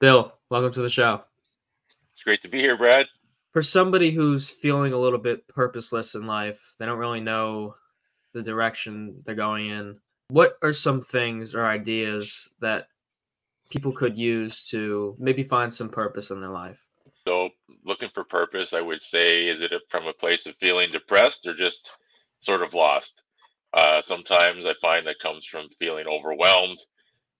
Bill, welcome to the show. It's great to be here, Brad. For somebody who's feeling a little bit purposeless in life, they don't really know the direction they're going in. What are some things or ideas that people could use to maybe find some purpose in their life? So, looking for purpose, I would say, is it from a place of feeling depressed or just sort of lost? Sometimes I find that comes from feeling overwhelmed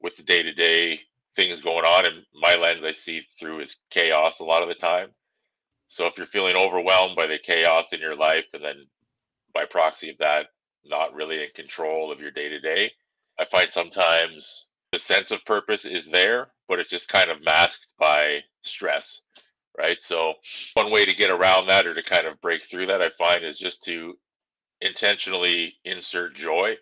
with the day-to-day things going on, and my lens I see through is chaos a lot of the time. So, if you're feeling overwhelmed by the chaos in your life, and then by proxy of that, not really in control of your day-to-day, I find sometimes the sense of purpose is there, but it's just kind of masked by stress, right? So one way to get around that or to kind of break through that, I find, is just to intentionally insert joy.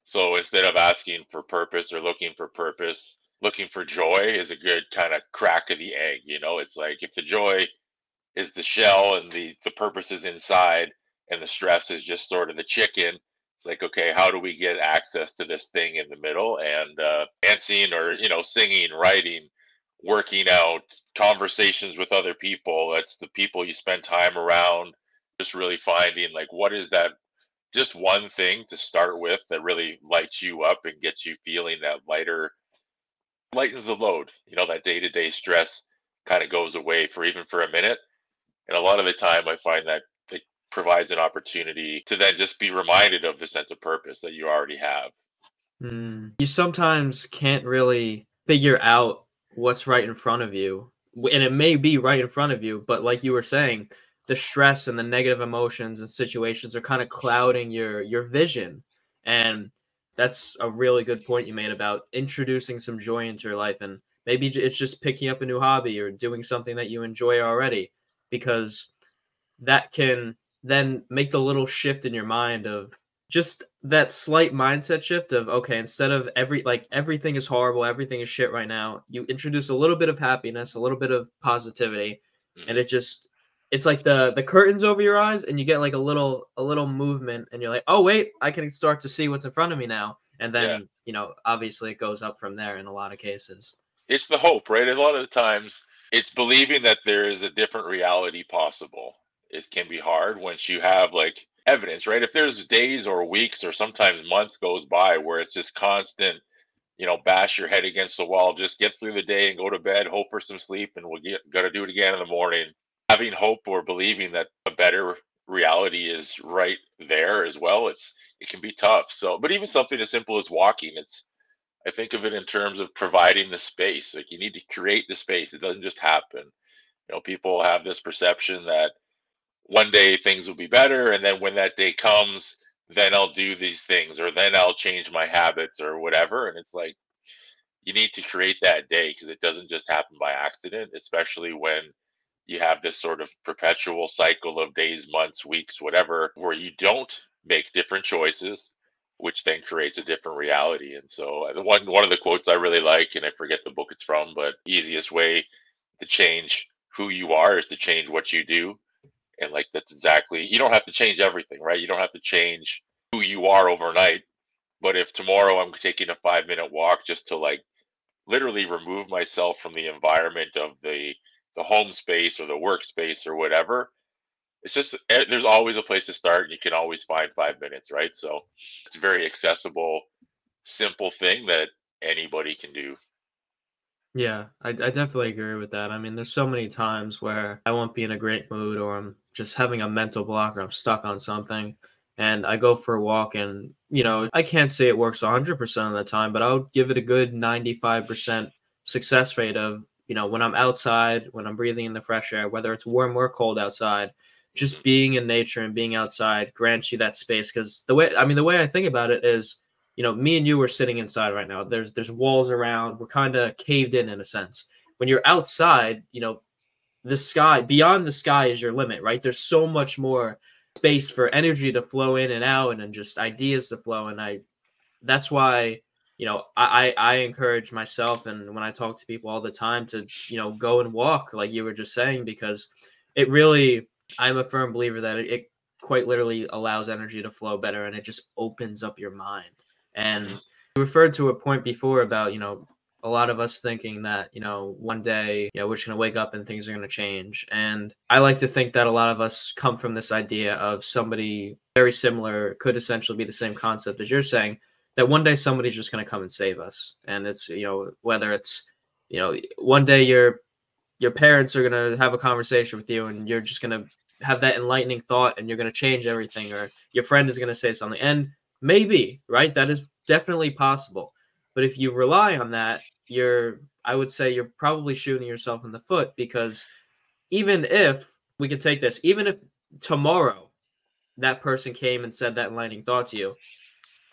So instead of asking for purpose or looking for purpose, looking for joy is a good kind of crack of the egg. It's like if the joy is the shell and the purpose is inside and the stress is just sort of the chicken. It's like, okay, how do we get access to this thing in the middle? And dancing or singing, writing, working out, conversations with other people, that's the people you spend time around. Just really finding, like, what is that, just one thing to start with that really lights you up and gets you feeling that lighter, lightens the load. That day-to-day stress kind of goes away for even for a minute. And a lot of the time, I find that it provides an opportunity to then just be reminded of the sense of purpose that you already have. You sometimes can't really figure out what's right in front of you, and it may be right in front of you, but like you were saying, the stress and the negative emotions and situations are kind of clouding your vision. And that's a really good point you made about introducing some joy into your life, and maybe it's just picking up a new hobby or doing something that you enjoy already, because that can then make the little shift in your mind of just that slight mindset shift of, okay, instead of everything is horrible, everything is shit right now, you introduce a little bit of happiness, a little bit of positivity, and Hmm. it's like the curtains over your eyes, and you get like a little movement, and you're like, oh wait, I can start to see what's in front of me now. And Yeah. then, obviously it goes up from there in a lot of cases. It's the hope, right? A lot of the times, it's believing that there is a different reality possible. It can be hard once you have like evidence, right? If there's days or weeks or sometimes months goes by where it's just constant, bash your head against the wall, just get through the day and go to bed, hope for some sleep, and gotta do it again in the morning. Having hope or believing that a better reality is right there as well, it can be tough. So, but even something as simple as walking, I think of it in terms of providing the space. Like you need to create the space. It doesn't just happen. People have this perception that one day things will be better, and then when that day comes, then I'll do these things, or then I'll change my habits or whatever. And it's like you need to create that day because it doesn't just happen by accident, especially when you have this sort of perpetual cycle of days, months, weeks, whatever, where you don't make different choices, which then creates a different reality. And so, the one of the quotes I really like, and I forget the book it's from, but easiest way to change who you are is to change what you do. And like that's exactly, you don't have to change everything, right? You don't have to change who you are overnight. But if tomorrow I'm taking a 5-minute walk just to like literally remove myself from the environment of the home space or the workspace or whatever, it's just there's always a place to start, and you can always find 5 minutes, right? So it's a very accessible, simple thing that anybody can do. Yeah, I definitely agree with that. I mean, there's so many times where I won't be in a great mood, or I'm just having a mental block, or I'm stuck on something, and I go for a walk, and I can't say it works 100% of the time, but I'll give it a good 95% success rate of, when I'm outside, when I'm breathing in the fresh air, whether it's warm or cold outside, just Hmm. being in nature and being outside grants you that space. Because the way I think about it is, me and you are sitting inside right now. There's walls around. We're kind of caved in a sense. When you're outside, the sky, beyond the sky is your limit, right? There's so much more space for energy to flow in and out, and then just ideas to flow. And that's why, I encourage myself, and when I talk to people all the time, to, go and walk like you were just saying, because it really, I'm a firm believer that it quite literally allows energy to flow better, and it just opens up your mind. And Hmm. you referred to a point before about, a lot of us thinking that, one day, we're just going to wake up and things are going to change. And I like to think that a lot of us come from this idea of somebody very similar, could essentially be the same concept as you're saying, that one day somebody's just going to come and save us. And it's, whether it's, one day your parents are going to have a conversation with you and you're just going to have that enlightening thought and you're going to change everything, or your friend is going to say something. And maybe, right, that is definitely possible. But if you rely on that, I would say you're probably shooting yourself in the foot, because even if we could take this, even if tomorrow that person came and said that enlightening thought to you,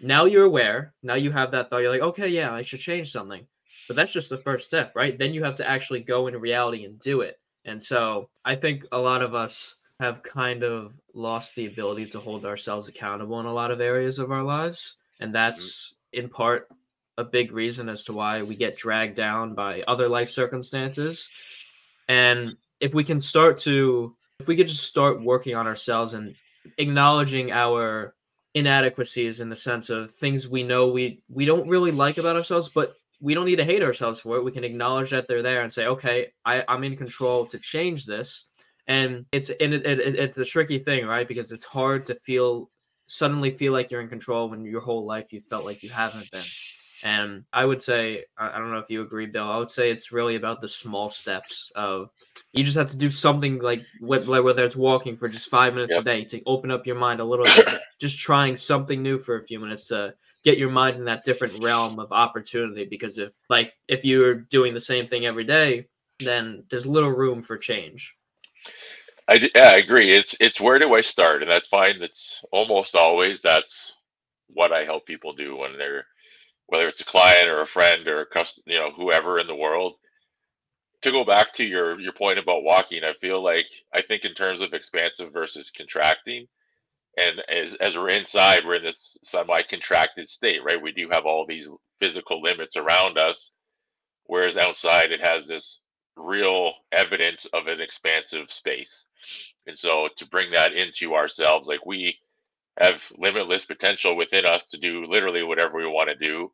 now you're aware, now you have that thought, you're like, okay, yeah, I should change something. But that's just the first step, right? Then you have to actually go into reality and do it. And so I think a lot of us have kind of lost the ability to hold ourselves accountable in a lot of areas of our lives. And that's in part a big reason as to why we get dragged down by other life circumstances. And if we could just start working on ourselves and acknowledging our inadequacies, in the sense of things we know we don't really like about ourselves, but we don't need to hate ourselves for it. We can acknowledge that they're there and say, okay, I'm in control to change this. And it's a tricky thing, right? Because it's hard to suddenly feel like you're in control when your whole life you felt like you haven't been. And I would say, I don't know if you agree, Bill, I would say it's really about the small steps of, you just have to do something, like whether it's walking for just 5 minutes a day to open up your mind a little bit, just trying something new for a few minutes to get your mind in that different realm of opportunity. Because if you're doing the same thing every day, then there's little room for change. I agree. It's where do I start, and that's fine. That's almost always that's what I help people do when they're, whether it's a client or a friend or whoever in the world. To go back to your point about walking, I think in terms of expansive versus contracting, and as we're inside, we're in this semi-contracted state, right? We do have all these physical limits around us, whereas outside it has this real evidence of an expansive space. And so to bring that into ourselves, like, we have limitless potential within us to do literally whatever we want to do.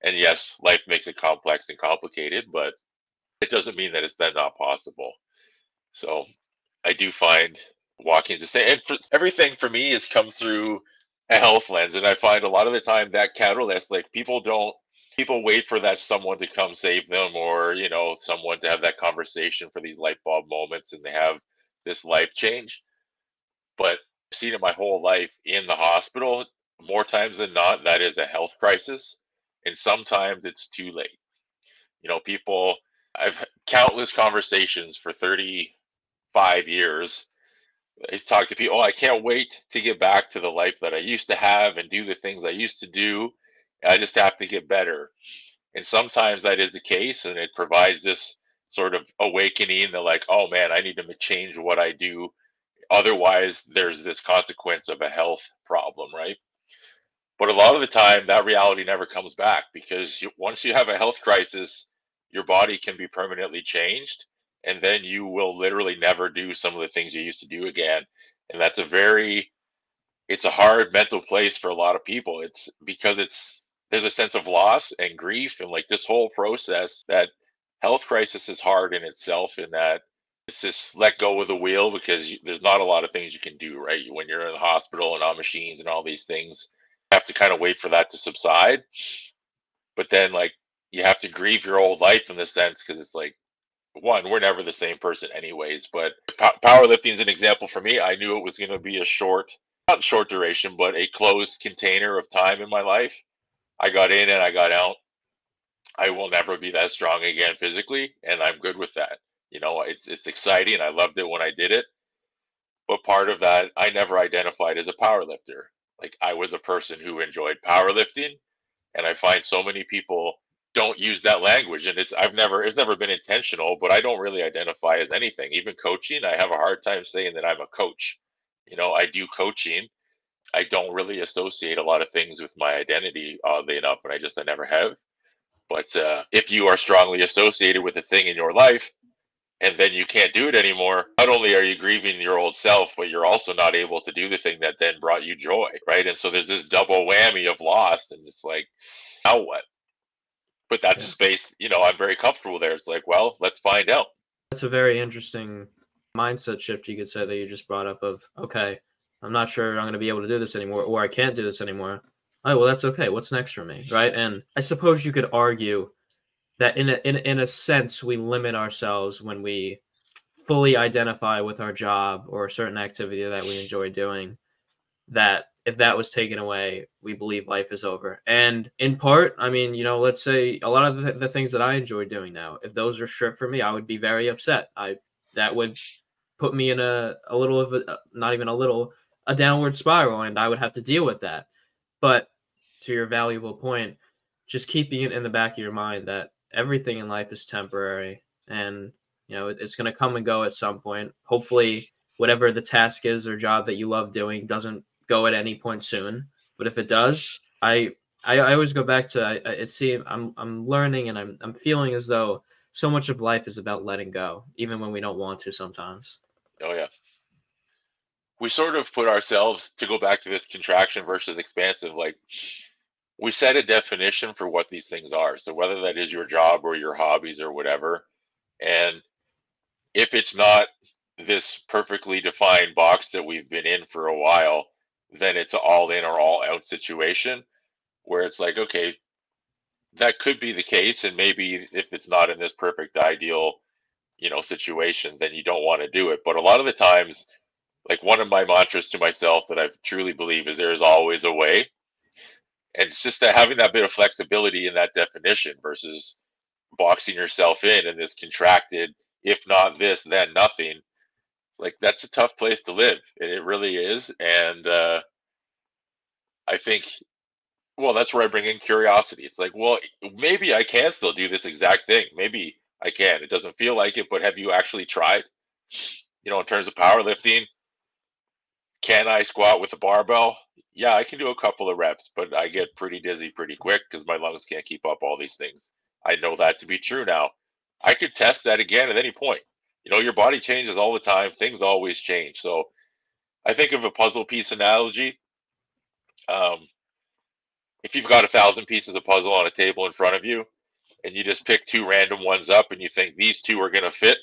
And yes, life makes it complex and complicated, but it doesn't mean that it's then not possible. So I do find walking to say, and everything for me has come through a health lens. And I find a lot of the time that catalyst, like, people wait for that someone to come save them, or, someone to have that conversation for these light bulb moments, and they have this life change. But I've seen it my whole life in the hospital. More times than not, that is a health crisis. And sometimes it's too late. I've had countless conversations for 35 years. I talk to people, oh, I can't wait to get back to the life that I used to have and do the things I used to do. I just have to get better. And sometimes that is the case, and it provides this sort of awakening that, like, oh man, I need to change what I do. Otherwise, there's this consequence of a health problem, right? But a lot of the time, that reality never comes back, because once you have a health crisis, your body can be permanently changed, and then you will literally never do some of the things you used to do again. And it's a hard mental place for a lot of people. It's because there's a sense of loss and grief, and, like, this whole process, that health crisis is hard in itself, in that it's just let go of the wheel, because there's not a lot of things you can do, right? When you're in the hospital and on machines and all these things, you have to kind of wait for that to subside. But then, like, you have to grieve your old life in the sense, because it's like, one, we're never the same person anyways. But powerlifting is an example for me. I knew it was going to be not short duration, but a closed container of time in my life. I got in and I got out. I will never be that strong again physically, and I'm good with that. It's exciting. I loved it when I did it. But part of that, I never identified as a power lifter. Like, I was a person who enjoyed powerlifting, and I find so many people don't use that language, and it's never been intentional, but I don't really identify as anything. Even coaching, I have a hard time saying that I'm a coach. I do coaching. I don't really associate a lot of things with my identity, oddly enough, and I never have. But if you are strongly associated with a thing in your life, and then you can't do it anymore, not only are you grieving your old self, but you're also not able to do the thing that then brought you joy, right? And so there's this double whammy of loss, and it's like, now what? But that's a Yeah. space, I'm very comfortable there. It's like, well, let's find out. That's a very interesting mindset shift you could say that you just brought up of, okay, I'm not sure I'm going to be able to do this anymore, or I can't do this anymore. Oh, well, that's okay. What's next for me, right? And I suppose you could argue that in a sense we limit ourselves when we fully identify with our job or a certain activity that we enjoy doing, that if that was taken away, we believe life is over. And in part, I mean, let's say a lot of the things that I enjoy doing now, if those are stripped from me, I would be very upset. That would put me in a little of a, not even a little, a downward spiral, and I would have to deal with that. But to your valuable point, just keeping it in the back of your mind that everything in life is temporary, and it's going to come and go at some point. Hopefully, whatever the task is or job that you love doing doesn't go at any point soon. But if it does, I always go back to I'm learning, and I'm feeling as though so much of life is about letting go, even when we don't want to sometimes. Oh yeah. We sort of put ourselves, to go back to this contraction versus expansive, like we set a definition for what these things are. So whether that is your job or your hobbies or whatever, and if it's not this perfectly defined box that we've been in for a while, then it's all in or all out situation where it's like, okay, that could be the case. And maybe if it's not in this perfect ideal, situation, then you don't want to do it. But a lot of the times, like one of my mantras to myself that I truly believe is there is always a way. And it's just that having that bit of flexibility in that definition versus boxing yourself in this contracted, if not this, then nothing. Like that's a tough place to live. And it really is. And I think, well, that's where I bring in curiosity. It's like, well, maybe I can still do this exact thing. Maybe I can. It doesn't feel like it, but have you actually tried? In terms of powerlifting, can I squat with a barbell? Yeah, I can do a couple of reps, but I get pretty dizzy pretty quick because my lungs can't keep up all these things. I know that to be true now. I could test that again at any point. Your body changes all the time. Things always change. So I think of a puzzle piece analogy. Um, if you've got 1,000 pieces of puzzle on a table in front of you, and you just pick two random ones up, and you think these two are going to fit,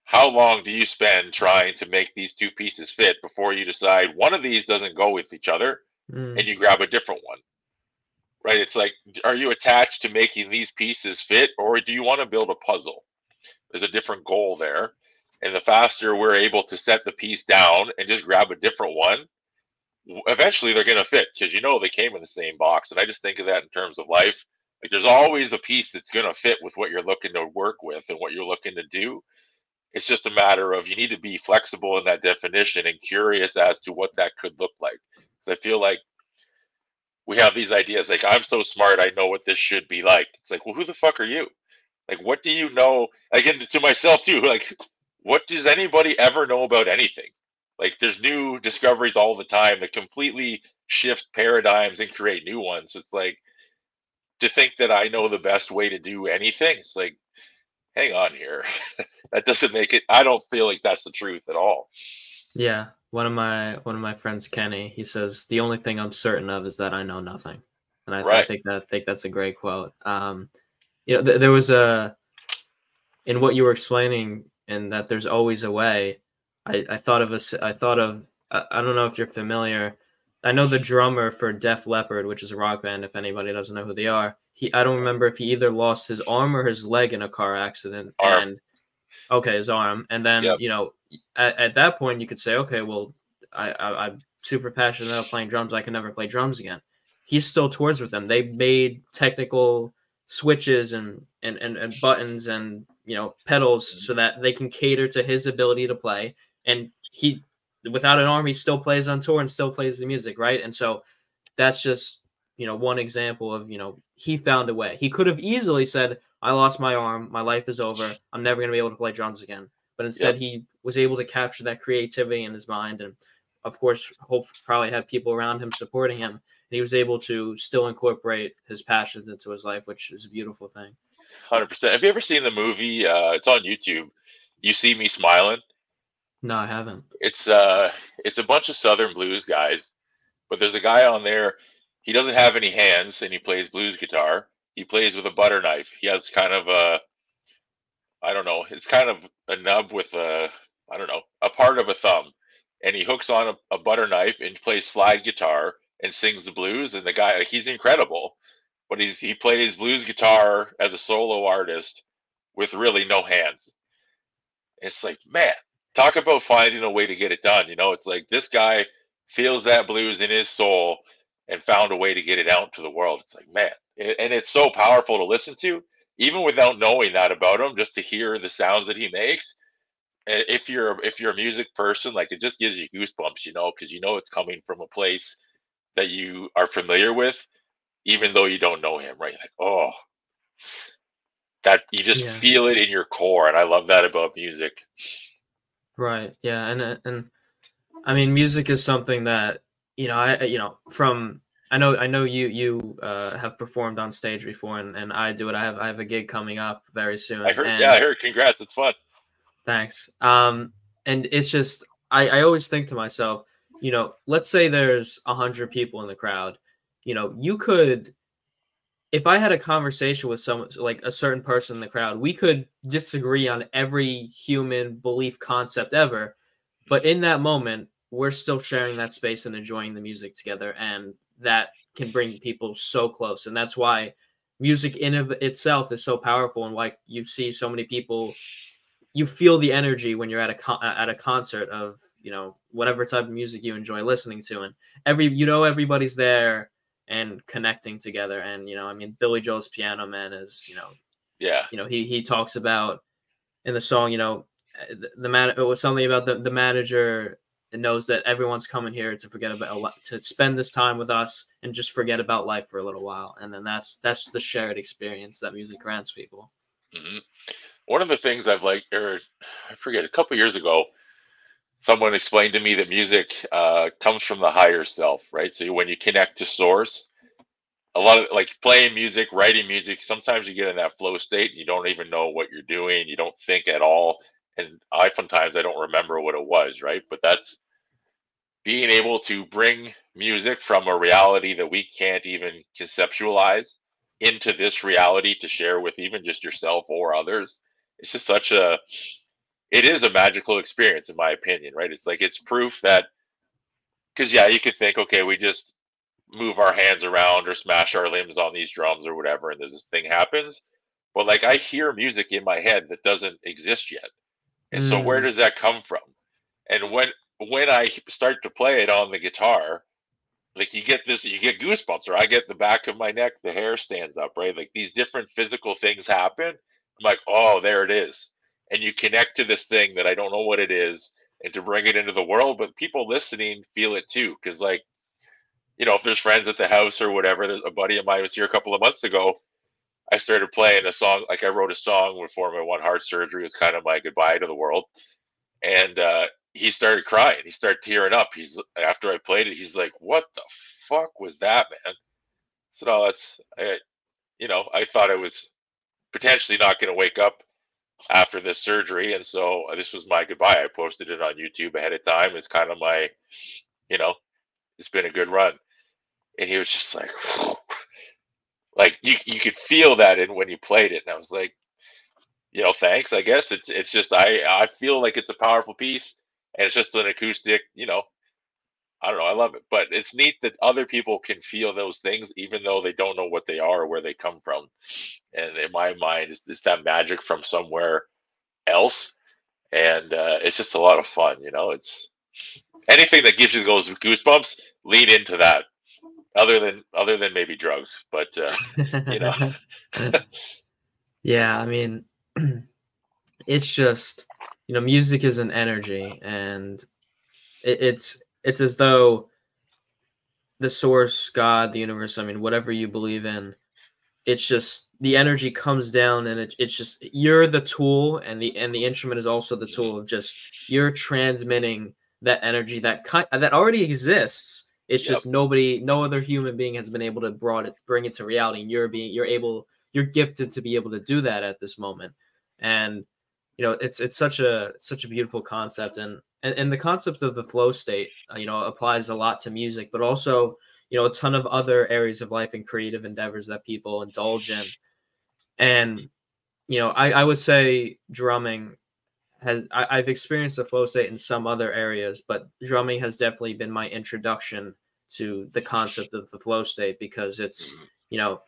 how long do you spend trying to make these two pieces fit before you decide one of these doesn't go with each other and Mm, you grab a different one? Right? It's like, are you attached to making these pieces fit, or do you want to build a puzzle? There's a different goal there. And the faster we're able to set the piece down and just grab a different one, eventually they're going to fit because they came in the same box. And I just think of that in terms of life. Like there's always a piece that's going to fit with what you're looking to work with and what you're looking to do. It's just a matter of you need to be flexible in that definition and curious as to what that could look like. I feel like we have these ideas like, I'm so smart, I know what this should be like. It's like, well, who the fuck are you? Like, what do you know? Again, to myself too, like, what does anybody ever know about anything? Like, there's new discoveries all the time that completely shift paradigms and create new ones. It's like, to think that I know the best way to do anything, it's like, hang on here. That doesn't make it, I don't feel like that's the truth at all. yeah, one of my friends, Kenny, he says the only thing I'm certain of is that I know nothing, and I Right. think that's a great quote. There was a in what you were explaining, and that there's always a way. I thought of I don't know if you're familiar. I know the drummer for Def Leppard, which is a rock band. If anybody doesn't know who they are, I don't remember if he either lost his arm or his leg in a car accident, Arm. and okay, his arm, and then Yep. at that point you could say, okay, well, I'm super passionate about playing drums. I can never play drums again. He's still tours with them. They made technical switches and buttons and pedals so that they can cater to his ability to play. And he, without an arm, he still plays on tour and still plays the music, right? And so that's just one example of he found a way. He could have easily said, I lost my arm, my life is over, I'm never going to be able to play drums again. But Yep. instead he was able to capture that creativity in his mind, and of course probably had people around him supporting him, and he was able to still incorporate his passions into his life, which is a beautiful thing. 100%. Have you ever seen the movie? It's on YouTube. You See Me Smiling. No, I haven't. It's a bunch of Southern blues guys, but there's a guy on there. He doesn't have any hands, and he plays blues guitar. He plays with a butter knife. He has kind of a, I don't know, it's kind of a nub with a, I don't know, a part of a thumb. And he hooks on a butter knife and plays slide guitar and sings the blues. And the guy, like, he's incredible. But he plays blues guitar as a solo artist with really no hands. It's like, man, talk about finding a way to get it done. You know, it's like this guy feels that blues in his soul and found a way to get it out to the world. It's like, man, and it's so powerful to listen to, even without knowing that about him, just to hear the sounds that he makes. If you're a music person, like, it just gives you goosebumps, you know, because you know it's coming from a place that you are familiar with, even though you don't know him, right? Like, oh, that you just Yeah. feel it in your core, and I love that about music. Right. Yeah. And I mean, music is something that, from, I know you have performed on stage before, and I do it. I have a gig coming up very soon, Yeah, and I heard. Congrats, it's fun. thanks. And it's just, I always think to myself, let's say there's 100 people in the crowd, you could, if I had a conversation with someone, like a certain person in the crowd, we could disagree on every human belief concept ever, but in that moment, we're still sharing that space and enjoying the music together, and that can bring people so close. And that's why music in of itself is so powerful, and why you see so many people. You feel the energy when you're at a concert of whatever type of music you enjoy listening to, and everybody's there and connecting together. And I mean, Billy Joel's Piano Man is Yeah, he talks about in the song, the man, it was something about the manager knows that everyone's coming here to forget about, to spend this time with us and just forget about life for a little while. And then that's the shared experience that music grants people. hmm one of the things I've liked, or I forget, a couple years ago, someone explained to me that music comes from the higher self, right? So when you connect to source, a lot of, like, playing music, writing music, sometimes you get in that flow state and you don't even know what you're doing. You don't think at all. And sometimes I don't remember what it was, right? But that's being able to bring music from a reality that we can't even conceptualize into this reality to share with even just yourself or others. It's just it is a magical experience, in my opinion, right? It's like, it's proof that, because yeah, you could think, okay, we just move our hands around or smash our limbs on these drums or whatever, and this thing happens. But, like, I hear music in my head that doesn't exist yet. And so where Mm, does that come from? And when I start to play it on the guitar, like, you get goosebumps, or I get the back of my neck, the hair stands up, right? Like, these different physical things happen. I'm like, oh, there it is. And you connect to this thing that I don't know what it is, and to bring it into the world, but people listening feel it too. Cause, like, if there's friends at the house or whatever, there's a buddy of mine was here a couple of months ago. I started playing a song, like, I wrote a song before my one heart surgery. It was kind of my goodbye to the world. And he started crying. He started tearing up. After I played it, he's like, "What the fuck was that, man?" So no, I thought I was potentially not going to wake up after this surgery, and so this was my goodbye. I posted it on YouTube ahead of time. It's kind of my, you know, it's been a good run. And he was just like, like, you could feel that in when you played it, and I was like, thanks. I guess it's just, I feel like it's a powerful piece, and it's just an acoustic. I don't know. I love it, but it's neat that other people can feel those things, even though they don't know what they are or where they come from. And in my mind, it's that magic from somewhere else, and it's just a lot of fun. It's anything that gives you those goosebumps. Lean into that. Other than maybe drugs, but you know, yeah, I mean, it's just, music is an energy, and it's as though the source, God, the universe, I mean, whatever you believe in, it's just the energy comes down, and it's just you're the tool, and the instrument is also the mhm, tool of just you're transmitting that energy that already exists. It's yep, just no other human being has been able to bring it to reality, and you're gifted to be able to do that at this moment. And it's such a beautiful concept, and the concept of the flow state applies a lot to music, but also a ton of other areas of life and creative endeavors that people indulge in. And, I would say drumming I've experienced the flow state in some other areas, but drumming has definitely been my introduction to the concept of the flow state, because it's, Mhm.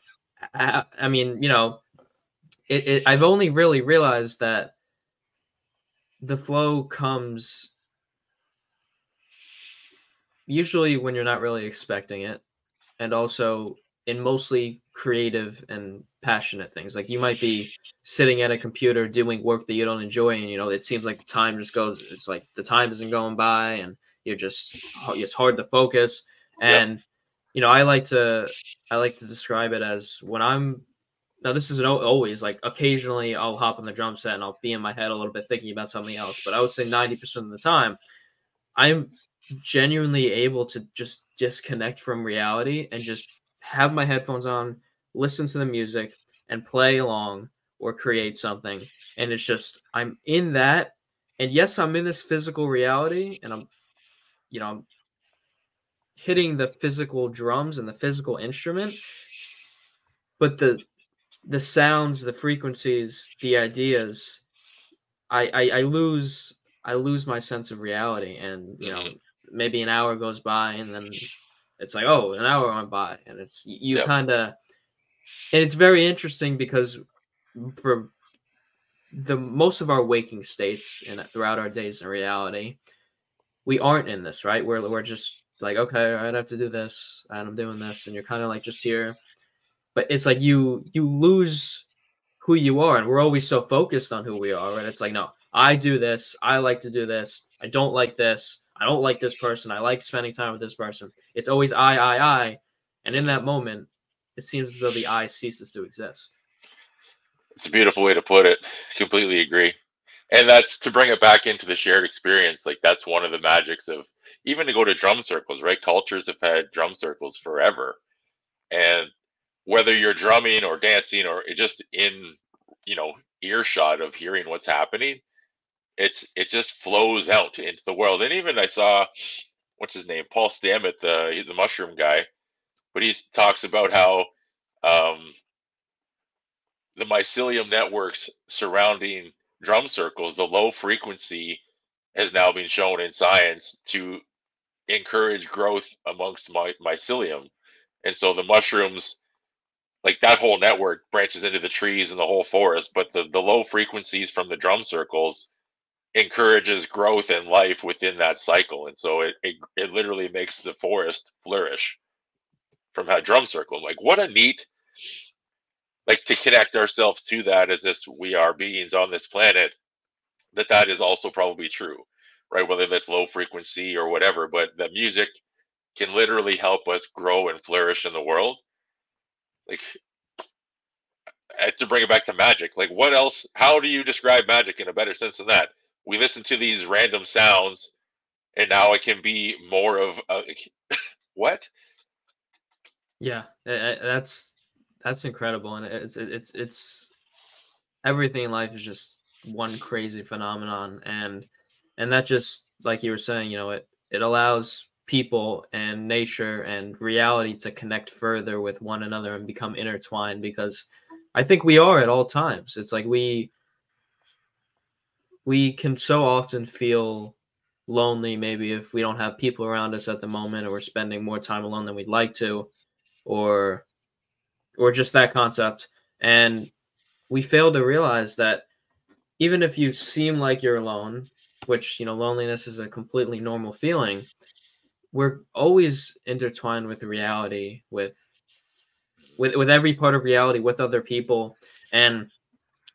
I mean, I've only really realized that the flow comes usually when you're not really expecting it, and also in mostly creative and passionate things. Like, you might be sitting at a computer doing work that you don't enjoy, and it seems like the time just goes. It's like the time isn't going by, and it's hard to focus. Yep. And I like to describe it as when I'm now. This isn't always, like, occasionally I'll hop on the drum set and I'll be in my head a little bit thinking about something else. But I would say 90% of the time I'm genuinely able to just disconnect from reality and just have my headphones on, listen to the music, and play along or create something. And it's just, I'm in that. And yes, I'm in this physical reality, and I'm hitting the physical drums and the physical instrument, but the sounds, the frequencies, the ideas, I lose my sense of reality. And Hmm. maybe an hour goes by, and then it's like, oh, an hour went by, and you Yep. kind of, and it's very interesting because for the most of our waking states and throughout our days in reality, we aren't in this, right? We're just like, okay, I'd have to do this, and I'm doing this, and you're kind of like just here. But it's like you lose who you are, and we're always so focused on who we are, right? It's like, no, I do this, I like to do this, I don't like this, I don't like this person, I like spending time with this person. It's always I. And in Hmm. that moment, it seems as though the I ceases to exist. It's a beautiful way to put it. Completely agree. And that's to bring it back into the shared experience. Like, that's one of the magics of even to go to drum circles, right? Cultures have had drum circles forever. And whether you're drumming or dancing or just in, you know, earshot of hearing what's happening, it just flows out into the world. And even I saw, what's his name, Paul Stammet, the mushroom guy, but he talks about how um, the mycelium networks surrounding drum circles, the low frequency has now been shown in science to encourage growth amongst mycelium. And so the mushrooms, like that whole network branches into the trees and the whole forest, but the low frequencies from the drum circles encourages growth and life within that cycle. And so it literally makes the forest flourish from that drum circle. Like, what a neat, like, to connect ourselves to that as this we are beings on this planet, that is also probably true, right? Whether that's low frequency or whatever, but the music can literally help us grow and flourish in the world. Like, to bring it back to magic, like, what else? How do you describe magic in a better sense than that? We listen to these random sounds, and now it can be more of a, what? Yeah, that's incredible, and it's everything in life is just one crazy phenomenon. And that, just like you were saying, it allows people and nature and reality to connect further with one another and become intertwined, because I think we are at all times. It's like we can so often feel lonely, maybe if we don't have people around us at the moment, or we're spending more time alone than we'd like to, or just that concept. And we fail to realize that even if you seem like you're alone, which, loneliness is a completely normal feeling, we're always intertwined with reality, with every part of reality, with other people. And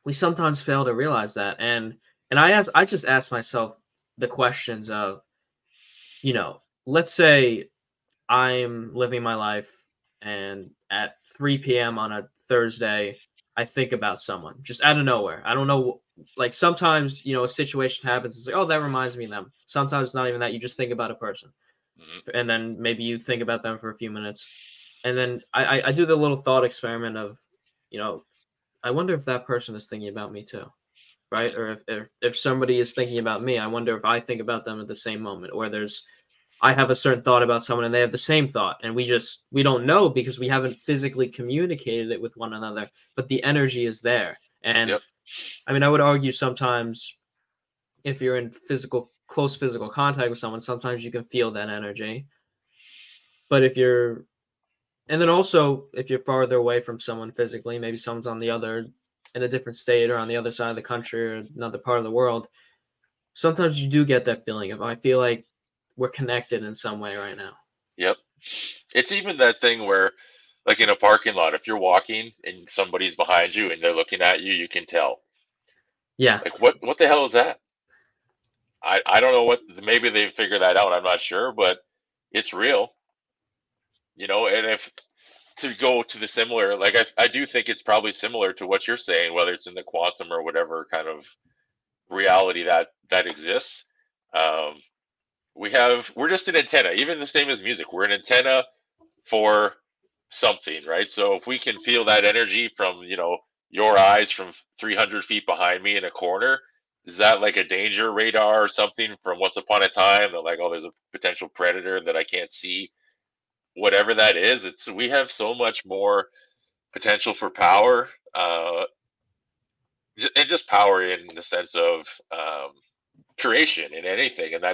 we sometimes fail to realize that. And I just ask myself the questions of, let's say I'm living my life, and at 3 p.m. on a Thursday, I think about someone just out of nowhere. I don't know. Like, sometimes, a situation happens. It's like, oh, that reminds me of them. Sometimes it's not even that. You just think about a person, Mhm. and then maybe you think about them for a few minutes, and then I do the little thought experiment of, you know, I wonder if that person is thinking about me too, right? Or if somebody is thinking about me, I wonder if I think about them at the same moment, or there's I have a certain thought about someone and they have the same thought, and we don't know because we haven't physically communicated it with one another, but the energy is there. And Yep. I mean, I would argue sometimes if you're in close physical contact with someone, sometimes you can feel that energy. But if you're and then also if you're farther away from someone physically, maybe someone's in a different state or on the other side of the country or another part of the world, sometimes you do get that feeling of I feel like we're connected in some way right now. Yep. It's even that thing where, like in a parking lot, if you're walking and somebody's behind you and they're looking at you, you can tell. Yeah. Like, what the hell is that? I don't know what. Maybe they figure that out. I'm not sure, but it's real. And if to go to the similar, like I do think it's probably similar to what you're saying, whether it's in the quantum or whatever kind of reality that exists. Um, we're just an antenna, even the same as music. We're an antenna for something, right? So if we can feel that energy from, your eyes from 300 feet behind me in a corner, is that like a danger radar or something from Once Upon a Time? That like, oh, there's a potential predator that I can't see. Whatever that is, we have so much more potential for power, and just power in the sense of creation in anything, and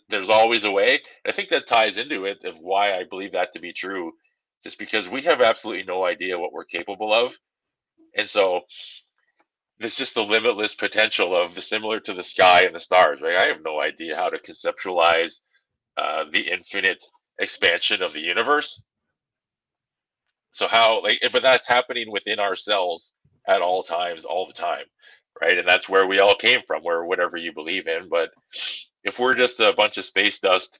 there's always a way. I think that ties into it of why I believe that to be true, just because we have absolutely no idea what we're capable of, and so there's just the limitless potential of the similar to the sky and the stars, right? I have no idea how to conceptualize the infinite expansion of the universe. So how, like, but that's happening within ourselves at all times, all the time, right? And that's where we all came from, where whatever you believe in. But if we're just a bunch of space dust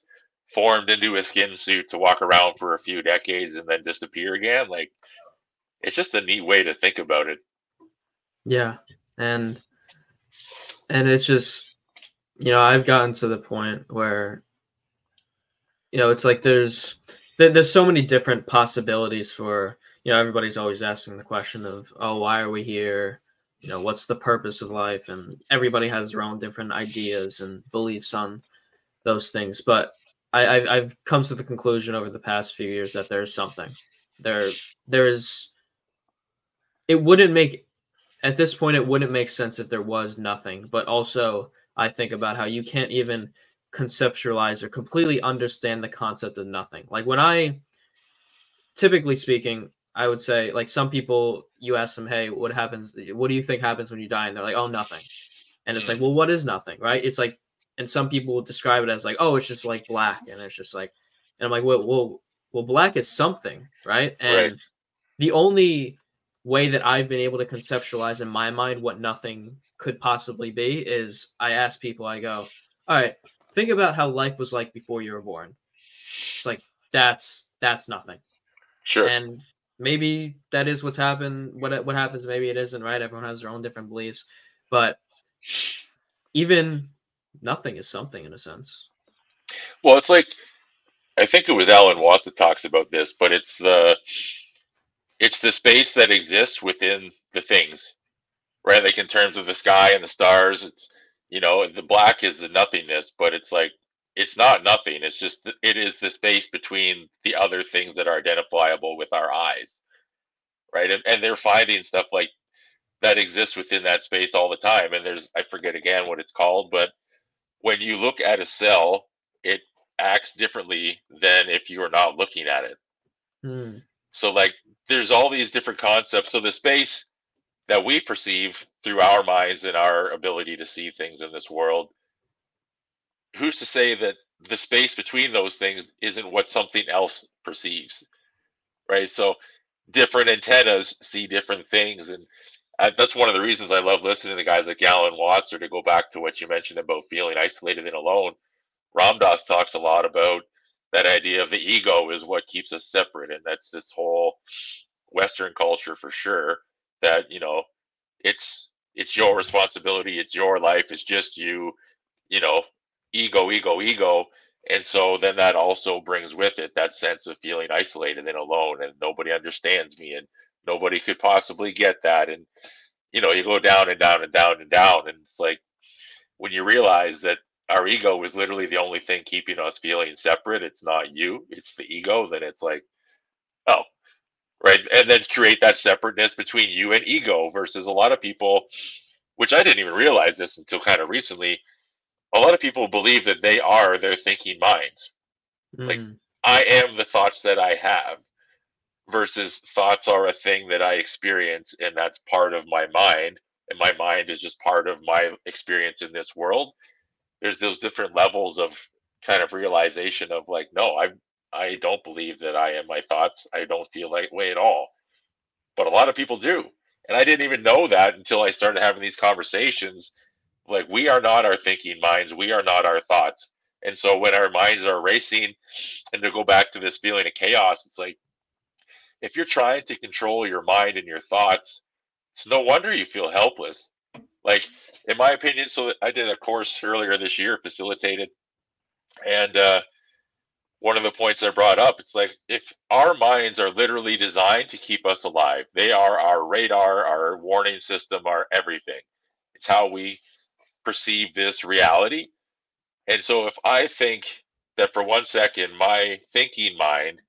formed into a skin suit to walk around for a few decades and then disappear again, like it's just a neat way to think about it. Yeah. And it's just, I've gotten to the point where, it's like there's so many different possibilities for, everybody's always asking the question of, oh, why are we here? What's the purpose of life? And everybody has their own different ideas and beliefs on those things. But I've come to the conclusion over the past few years that there's something there is. It wouldn't make At this point, it wouldn't make sense if there was nothing. But also, I think about how you can't even conceptualize or completely understand the concept of nothing. Like typically speaking, I would say, like some people, you ask them, hey, what happens? What do you think happens when you die? And they're like, oh, nothing. And it's like, Mm, well, what is nothing, right? It's like, and some people will describe it as like, oh, it's just like black. And it's just like, and I'm like, well, black is something, right? right. And the only way that I've been able to conceptualize in my mind what nothing could possibly be is I ask people, I go, all right, think about how life was like before you were born. It's like that's nothing. Sure. And maybe that is what's happened. What happens, maybe it isn't, right? Everyone has their own different beliefs. But even nothing is something in a sense. Well, it's like I think it was Alan Watts that talks about this, but it's the space that exists within the things, right? Like in terms of the sky and the stars, it's the black is the nothingness, but it's like it's not nothing. It's just it is the space between the other things that are identifiable with our eyes, right? And they're finding stuff like that exists within that space all the time. And there's I forget again what it's called, but when you look at a cell, it acts differently than if you are not looking at it. Hmm. So like there's all these different concepts. So the space that we perceive through our minds and our ability to see things in this world, who's to say that the space between those things isn't what something else perceives, right? So different antennas see different things, and that's one of the reasons I love listening to guys like Alan Watts, or to go back to what you mentioned about feeling isolated and alone. Ramdas talks a lot about that idea of the ego is what keeps us separate, and that's this whole Western culture for sure. That it's your responsibility, it's your life, it's just you, you know, ego, ego, ego. And so then that also brings with it that sense of feeling isolated and alone, and nobody understands me, and nobody could possibly get that. And, you go down and down and down and down. And it's like when you realize that our ego is literally the only thing keeping us feeling separate, it's not you, it's the ego, then it's like, oh, right. And then create that separateness between you and ego versus a lot of people, which I didn't even realize this until kind of recently. A lot of people believe that they are their thinking minds. Like, Mm. I am the thoughts that I have versus thoughts are a thing that I experience and that's part of my mind. And my mind is just part of my experience in this world. There's those different levels of kind of realization of like, no, I don't believe that I am my thoughts. I don't feel that way at all. But a lot of people do. And I didn't even know that until I started having these conversations. Like, we are not our thinking minds, we are not our thoughts. And so when our minds are racing, and to go back to this feeling of chaos, it's like, if you're trying to control your mind and your thoughts, it's no wonder you feel helpless. Like, in my opinion, so I did a course earlier this year, facilitated, and one of the points I brought up, it's like, if our minds are literally designed to keep us alive, they are our radar, our warning system, our everything. It's how we perceive this reality. And so if I think that for 1 second, my thinking mind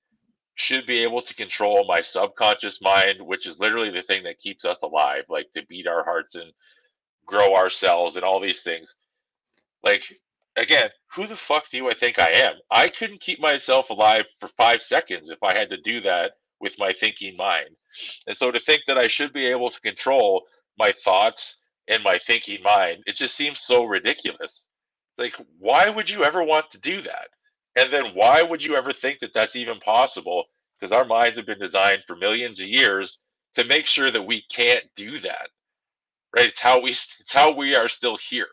should be able to control my subconscious mind, which is literally the thing that keeps us alive, like to beat our hearts and grow our cells and all these things. Like, again, who the fuck do I think I am? I couldn't keep myself alive for 5 seconds if I had to do that with my thinking mind. And so to think that I should be able to control my thoughts and my thinking mind, it just seems so ridiculous. Like, why would you ever want to do that? And then why would you ever think that that's even possible? Because our minds have been designed for millions of years to make sure that we can't do that, right? It's how we are still here.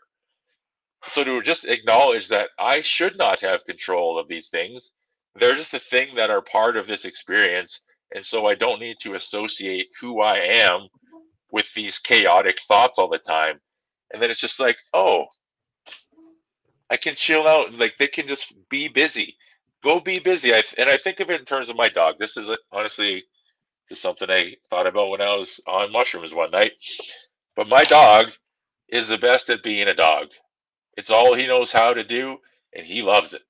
So to just acknowledge that I should not have control of these things, they're just a thing that are part of this experience, and so I don't need to associate who I am with these chaotic thoughts all the time. And then it's just like, oh, I can chill out, and like they can just be busy. Go be busy. And I think of it in terms of my dog. This is honestly, this is something I thought about when I was on mushrooms one night. But my dog is the best at being a dog. It's all he knows how to do, and he loves it.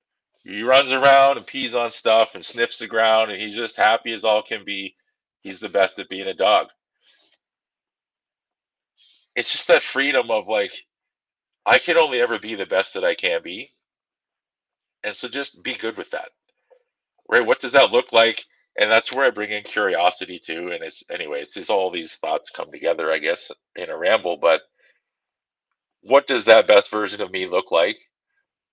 He runs around and pees on stuff and sniffs the ground, and he's just happy as all can be. He's the best at being a dog. It's just that freedom of like, I can only ever be the best that I can be. And so just be good with that. Right? What does that look like? And that's where I bring in curiosity too. And anyways, it's all these thoughts come together, I guess, in a ramble. But what does that best version of me look like?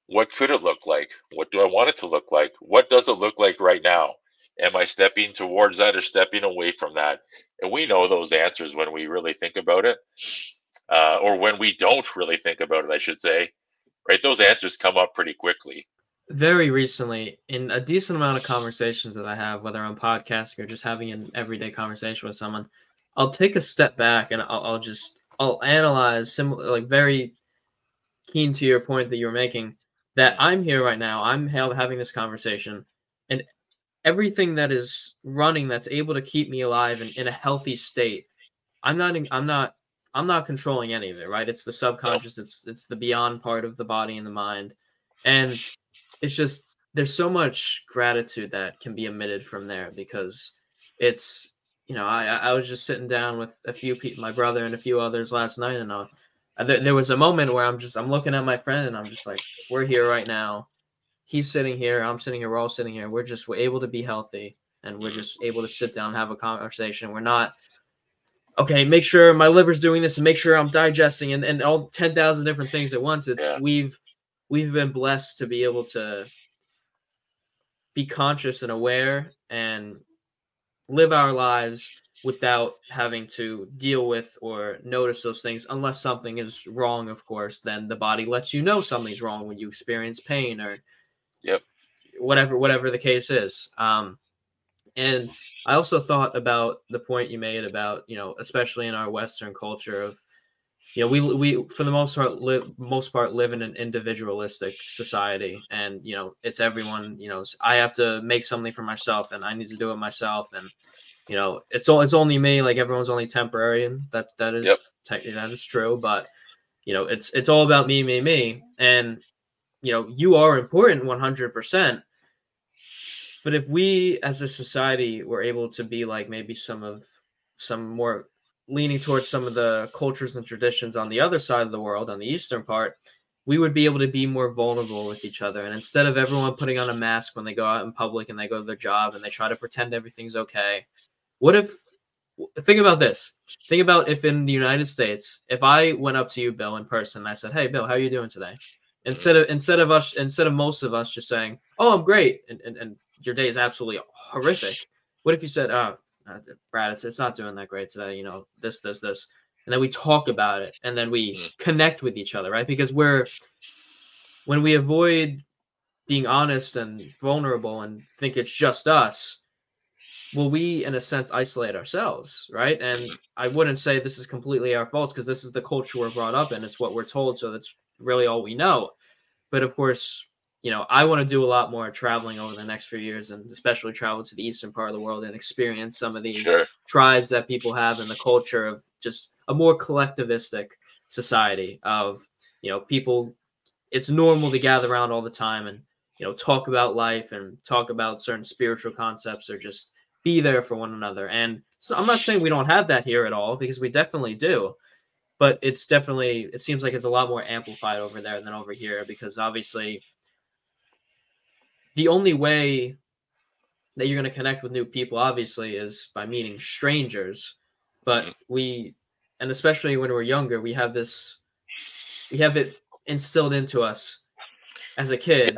What could it look like? What do I want it to look like? What does it look like right now? Am I stepping towards that or stepping away from that? And we know those answers when we really think about it, or when we don't really think about it, I should say. Right? Those answers come up pretty quickly. Very recently, in a decent amount of conversations that I have, whether I'm podcasting or just having an everyday conversation with someone, I'll take a step back and I'll analyze similar, like very keen to your point that you were making, that I'm here right now, I'm having this conversation, and everything that is running that's able to keep me alive and in a healthy state, I'm not controlling any of it, right? It's the No. subconscious, it's the beyond part of the body and the mind. And it's just there's so much gratitude that can be emitted from there because it's I was just sitting down with a few people, my brother and a few others last night, and there was a moment where I'm looking at my friend and I'm just like, we're here right now. He's sitting here, I'm sitting here, we're all sitting here. We're able to be healthy and we're just able to sit down and have a conversation. We're not, okay, make sure my liver's doing this and make sure I'm digesting and all 10,000 different things at once. It's Yeah. we've been blessed to be able to be conscious and aware and live our lives without having to deal with or notice those things unless something is wrong. Of course, then the body lets you know something's wrong when you experience pain or Yep. whatever the case is. And I also thought about the point you made about, especially in our Western culture of, we for the most part live in an individualistic society, and it's everyone. I have to make something for myself, and I need to do it myself, and it's only me. Like everyone's only temporary, and that is Yep. that is true. But it's all about me, and you are important 100%. But if we as a society were able to be like maybe some more leaning towards some of the cultures and traditions on the other side of the world, on the eastern part, we would be able to be more vulnerable with each other. And instead of everyone putting on a mask when they go out in public and they go to their job and they try to pretend everything's okay, what if, think about this. Think about if in the United States, if I went up to you, Bill, in person, and I said, "Hey, Bill, how are you doing today?" Instead of most of us just saying, "Oh, I'm great," and your day is absolutely horrific. What if you said, "Oh, Brad, it's not doing that great today. This, and then we talk about it, and then we connect with each other, right? Because when we avoid being honest and vulnerable and think it's just us, well, we in a sense isolate ourselves, right? And I wouldn't say this is completely our fault because this is the culture we're brought up in. It's what we're told, so that's really all we know. But of course, I want to do a lot more traveling over the next few years, and especially travel to the eastern part of the world and experience some of these tribes that people have in the culture of just a more collectivistic society of, people. It's normal to gather around all the time and, talk about life and talk about certain spiritual concepts or just be there for one another. And so I'm not saying we don't have that here at all, because we definitely do. But it seems like it's a lot more amplified over there than over here, because obviously the only way that you're going to connect with new people, obviously, is by meeting strangers. But and especially when we're younger, we have it instilled into us as a kid.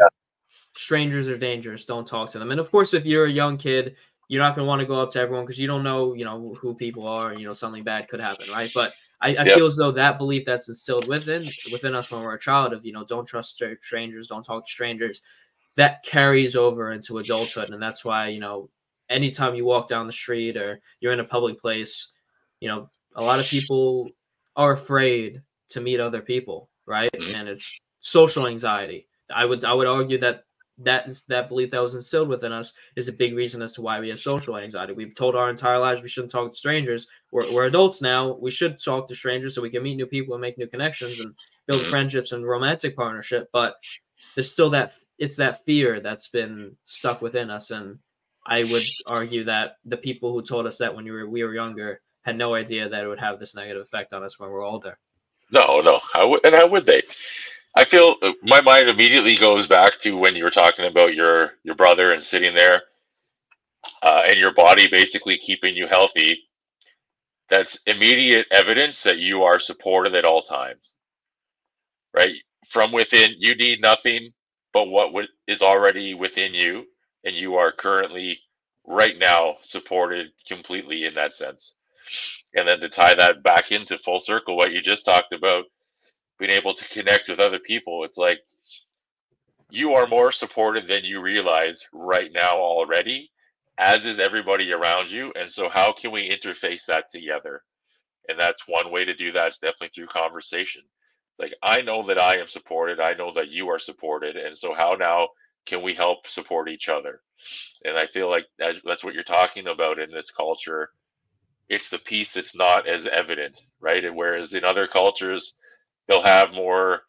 Strangers are dangerous. Don't talk to them. And of course, if you're a young kid, you're not going to want to go up to everyone because you don't know, who people are, and, something bad could happen, right? But I feel as though that belief that's instilled within us when we're a child of, don't trust strangers, don't talk to strangers, that carries over into adulthood. And that's why, anytime you walk down the street or you're in a public place, a lot of people are afraid to meet other people, right? And it's social anxiety. I would argue that belief that was instilled within us is a big reason as to why we have social anxiety. We've told our entire lives we shouldn't talk to strangers. We're adults now. We should talk to strangers so we can meet new people and make new connections and build friendships and romantic partnership. But there's still it's that fear that's been stuck within us. And I would argue that the people who told us that when we were younger had no idea that it would have this negative effect on us when we're older. No. How would they? I feel my mind immediately goes back to when you were talking about your brother and sitting there, and your body basically keeping you healthy. That's immediate evidence that you are supported at all times, right? From within, you need nothing but what is already within you, and you are currently, right now, supported completely in that sense. And then to tie that back into full circle, what you just talked about, being able to connect with other people, it's like you are more supported than you realize right now already, as is everybody around you. And so, how can we interface that together? And that's one way to do that is definitely through conversation. Like, I know that I am supported. I know that you are supported. And so, how now can we help support each other? And I feel like that's what you're talking about in this culture. It's the piece that's not as evident, right? And whereas in other cultures, they'll have more,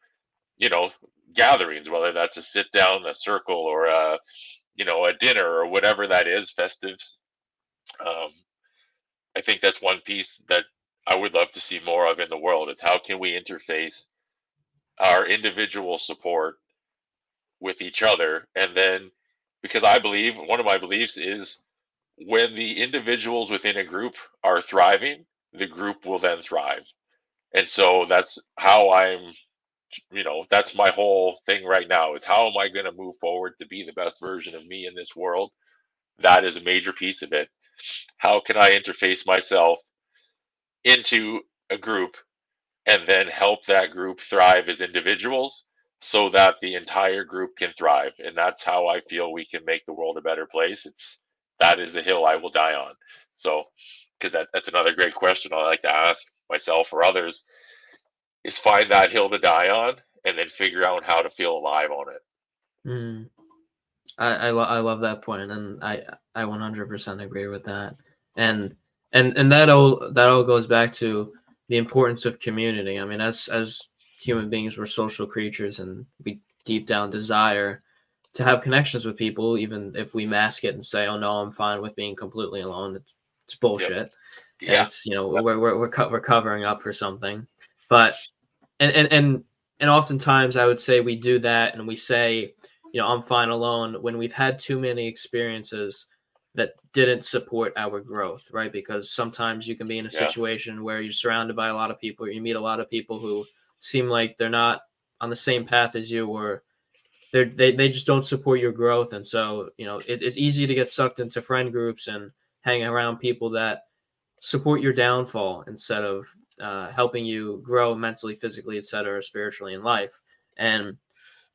you know, gatherings, whether that's a sit down, a circle, or a dinner or whatever that is, festives. Um, I think that's one piece that I would love to see more of in the world. Is how can we interface our individual support with each other, and then because I believe one of my beliefs is when the individuals within a group are thriving, the group will then thrive. And so that's how that's my whole thing right now is how am I going to move forward to be the best version of me in this world? That is a major piece of it. How can I interface myself into a group and then help that group thrive as individuals so that the entire group can thrive? And that's how I feel we can make the world a better place. That is a hill I will die on. So, because that's another great question I like to ask myself or others is find that hill to die on and then figure out how to feel alive on it. Mm. I love that point, and I 100% agree with that. And that all goes back to the importance of community. I mean, as human beings, we're social creatures, and we deep down desire to have connections with people, even if we mask it and say, "Oh no, I'm fine with being completely alone." It's Yep. bullshit, and Yeah. it's, you know, Yep. we're covering up for something. But and and and and oftentimes I would say we do that, and we say, you know, I'm fine alone, when we've had too many experiences that didn't support our growth, right? Because sometimes you can be in a Yeah. situation where you're surrounded by a lot of people, or you meet a lot of people who seem like they're not on the same path as you, or they just don't support your growth. And so, you know, it's easy to get sucked into friend groups and hang around people that support your downfall instead of helping you grow mentally, physically, etc., spiritually in life. And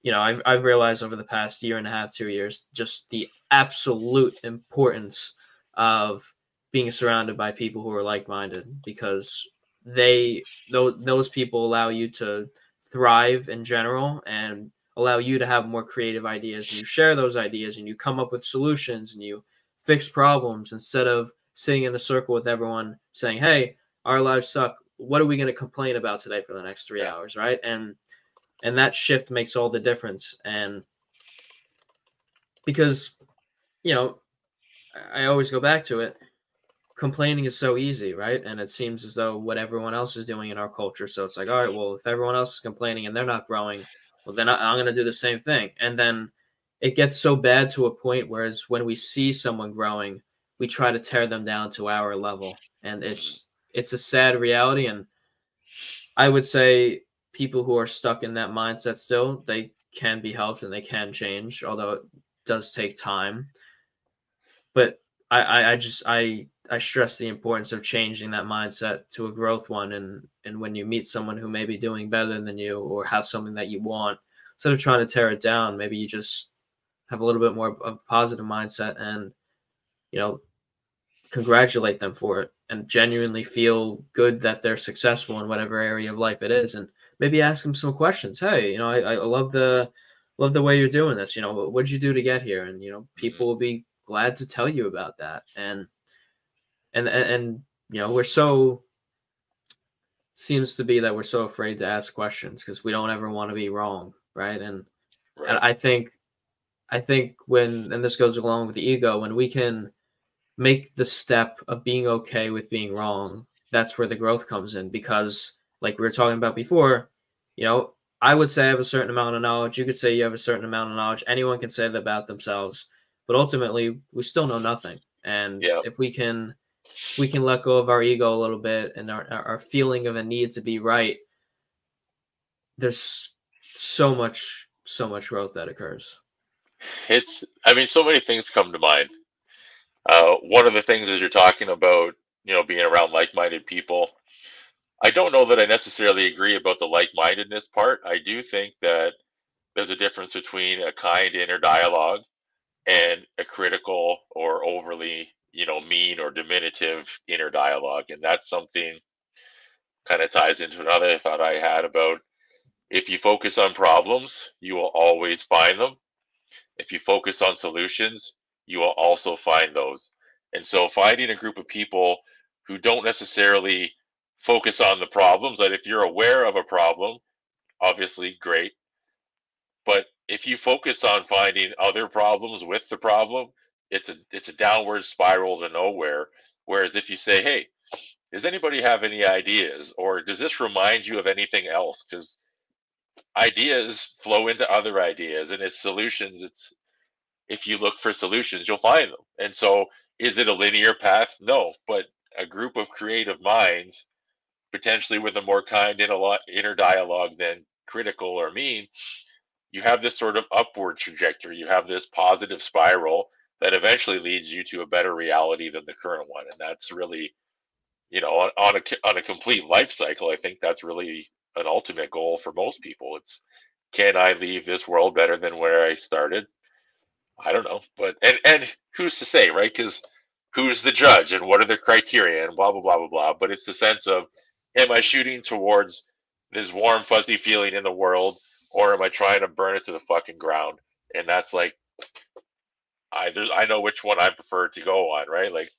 you know, I've realized over the past year and a half, 2 years, just the absolute importance of being surrounded by people who are like-minded, because those people allow you to thrive in general and allow you to have more creative ideas, and you share those ideas and you come up with solutions and you fix problems instead of sitting in a circle with everyone saying, "Hey, our lives suck. What are we going to complain about today for the next three Yeah. hours?" Right? And that shift makes all the difference. And because, you know, I always go back to it, complaining is so easy, right? And it seems as though what everyone else is doing in our culture, so it's like, all right, well, if everyone else is complaining and they're not growing, well, then I'm going to do the same thing. And then it gets so bad to a point, whereas when we see someone growing, we try to tear them down to our level, and Mhm. it's a sad reality. And I would say people who are stuck in that mindset still, they can be helped and they can change, although it does take time. But I stress the importance of changing that mindset to a growth one. And when you meet someone who may be doing better than you or have something that you want, instead of trying to tear it down, maybe you just have a little bit more of a positive mindset and, you know, congratulate them for it and genuinely feel good that they're successful in whatever area of life it is. And maybe ask them some questions. Hey, you know, I love the way you're doing this. You know, what'd you do to get here? And you know, Mhm. people will be glad to tell you about that. And you know, we're so seems to be that we're so afraid to ask questions because we don't ever want to be wrong, right? And Right. I think when, and this goes along with the ego, when we can make the step of being okay with being wrong, that's where the growth comes in. Because, like we were talking about before, you know, I would say I have a certain amount of knowledge. You could say you have a certain amount of knowledge. Anyone can say that about themselves, but ultimately, we still know nothing. And Yeah. if we can let go of our ego a little bit and our feeling of a need to be right, there's so much growth that occurs. I mean, so many things come to mind. One of the things is you're talking about, being around like-minded people. I don't know that I necessarily agree about the like-mindedness part. I do think that there's a difference between a kind inner dialogue and a critical or overly, mean or diminutive inner dialogue. And that's something kind of ties into another thought I had about if you focus on problems, you will always find them. If you focus on solutions, you will also find those. And so finding a group of people who don't necessarily focus on the problems, that if you're aware of a problem, obviously great. But if you focus on finding other problems with the problem, it's a downward spiral to nowhere. Whereas if you say, hey, does anybody have any ideas? Or does this remind you of anything else? Because ideas flow into other ideas, and it's solutions. It's if you look for solutions, you'll find them. And so, is it a linear path? No, but a group of creative minds, potentially with a more kind inner dialogue than critical or mean, you have this sort of upward trajectory. You have this positive spiral that eventually leads you to a better reality than the current one. And that's really, on a complete life cycle, I think that's really an ultimate goal for most people. It's, can I leave this world better than where I started? I don't know, but and who's to say, right? Because who's the judge, and what are the criteria, and blah blah blah blah blah. But it's the sense of, am I shooting towards this warm fuzzy feeling in the world, or am I trying to burn it to the fucking ground? And that's like, I know which one I prefer to go on, right? Like,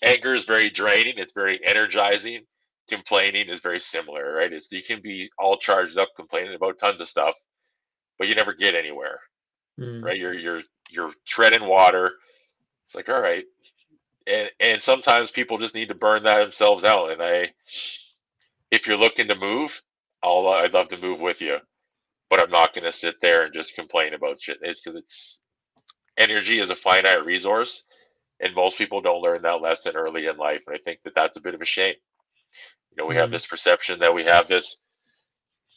anger is very draining, it's very energizing. Complaining is very similar, right? It's, you can be all charged up complaining about tons of stuff, but you never get anywhere, Mm. right? You're treading water. It's like, all right. And sometimes people just need to burn that themselves out. And if you're looking to move, I'd love to move with you, but I'm not going to sit there and just complain about shit. It's because energy is a finite resource, and most people don't learn that lesson early in life. And I think that that's a bit of a shame. We have Mm. this perception that we have this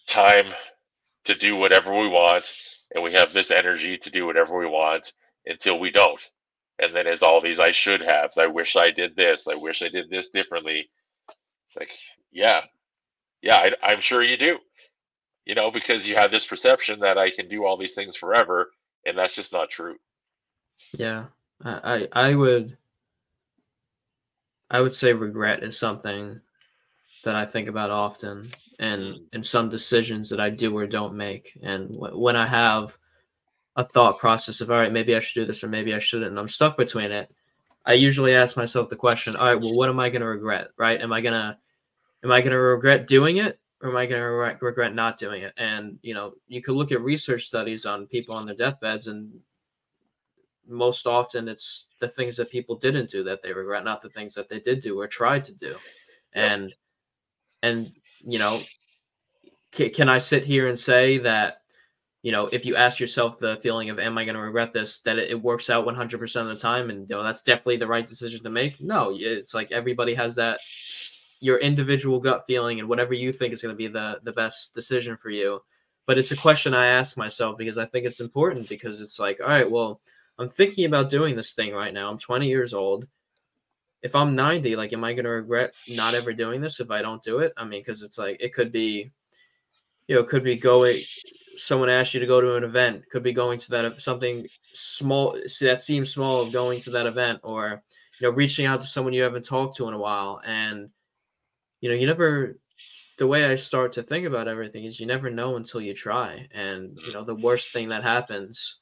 time to do whatever we want, and we have this energy to do whatever we want until we don't. And then there's all these I should have. I wish I did this. I wish I did this differently. It's like, yeah, yeah, I'm sure you do. Because you have this perception that I can do all these things forever, and that's just not true. Yeah. I would say regret is something that I think about often, and Mm, in some decisions that I do or don't make. And when I have a thought process of, all right, maybe I should do this or maybe I shouldn't, and I'm stuck between it, I usually ask myself the question, all right, well, what am I going to regret, right? Am I gonna regret doing it, or am I gonna regret not doing it? And you could look at research studies on people on their deathbeds, and most often it's the things that people didn't do that they regret, not the things that they did do or tried to do. yep. And and you know, can I sit here and say that if you ask yourself the feeling of am I going to regret this, that it works out 100% of the time, and that's definitely the right decision to make? No, it's like everybody has that your individual gut feeling and whatever you think is going to be the best decision for you. But it's a question I ask myself because I think it's important, because it's like, all right, well, I'm thinking about doing this thing right now. I'm 20 years old. If I'm 90, like, am I going to regret not ever doing this if I don't do it? I mean, because it's like, it could be, going, someone asked you to go to an event, could be going to that, something small that seems small, of going to that event, or, reaching out to someone you haven't talked to in a while. And, you never, the way I start to think about everything is you never know until you try. And, Mm, the worst thing that happens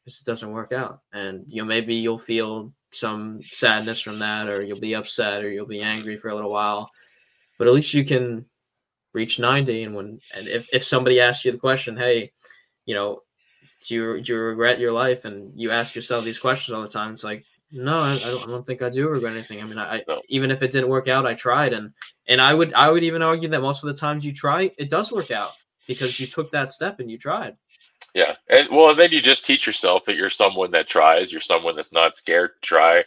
is it doesn't work out. And, maybe you'll feel some sadness from that, or you'll be upset, or you'll be angry for a little while. But at least you can reach 90. And if somebody asks you the question, hey, you know, do you regret your life? And you ask yourself these questions all the time. It's like, no, I don't think I do regret anything. I mean, I no. even if it didn't work out, I tried. And I would even argue that most of the times you try, it does work out, because you took that step and you tried. Yeah. And then you just teach yourself that you're someone that tries, you're someone that's not scared to try,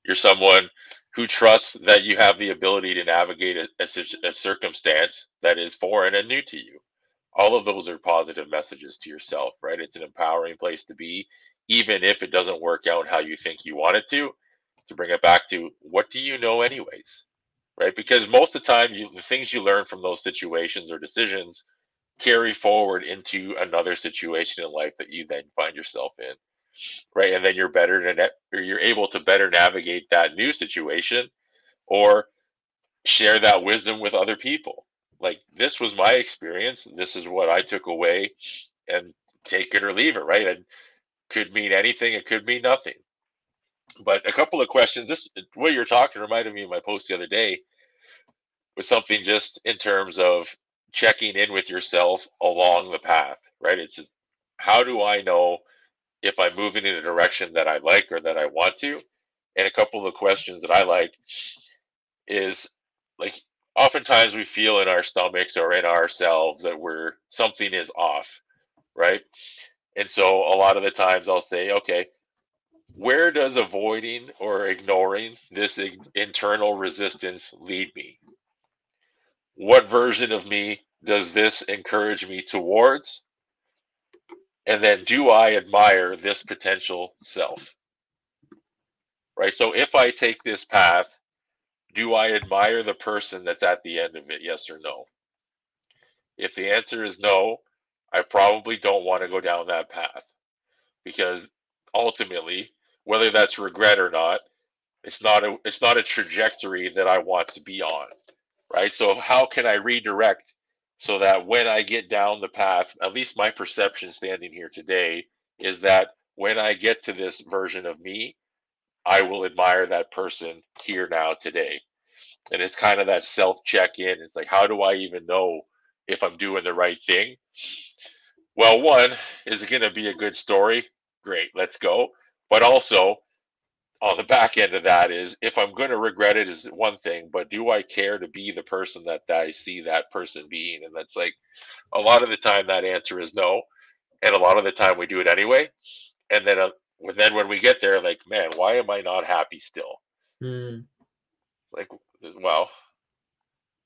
you're someone who trusts that you have the ability to navigate a circumstance that is foreign and new to you. All of those are positive messages to yourself, right? It's an empowering place to be, even if it doesn't work out how you think you want it to bring it back to what do you know, anyways, right? Because most of the time, the things you learn from those situations or decisions carry forward into another situation in life that you then find yourself in, right? And then or you're able to better navigate that new situation, or share that wisdom with other people. Like, this was my experience. This is what I took away, and take it or leave it, right? It could mean anything. It could mean nothing. But a couple of questions. What you're talking reminded me of my post the other day, with something just in terms of checking in with yourself along the path, right? It's how do I know if I'm moving in a direction that I like or that I want to? And a couple of questions that I like is, like, oftentimes we feel in our stomachs or in ourselves that something is off, right? And so a lot of the times I'll say, okay, where does avoiding or ignoring this internal resistance lead me? What version of me does this encourage me towards? And then, do I admire this potential self? Right? So if I take this path, do I admire the person that's at the end of it? Yes or no? If the answer is no, I probably don't want to go down that path, because ultimately, whether that's regret or not, it's not a trajectory that I want to be on, right? So how can I redirect so that when I get down the path, at least my perception standing here today is that when I get to this version of me, I will admire that person here now today. And it's kind of that self check in. It's like, how do I even know if I'm doing the right thing? Well, one, is it going to be a good story? Great, let's go. But also, on the back end of that is, if I'm going to regret it is one thing, but do I care to be the person that I see that person being? And that's like, a lot of the time that answer is no, and a lot of the time we do it anyway. And then when we get there, like, man, why am I not happy still? Mm, Like, well,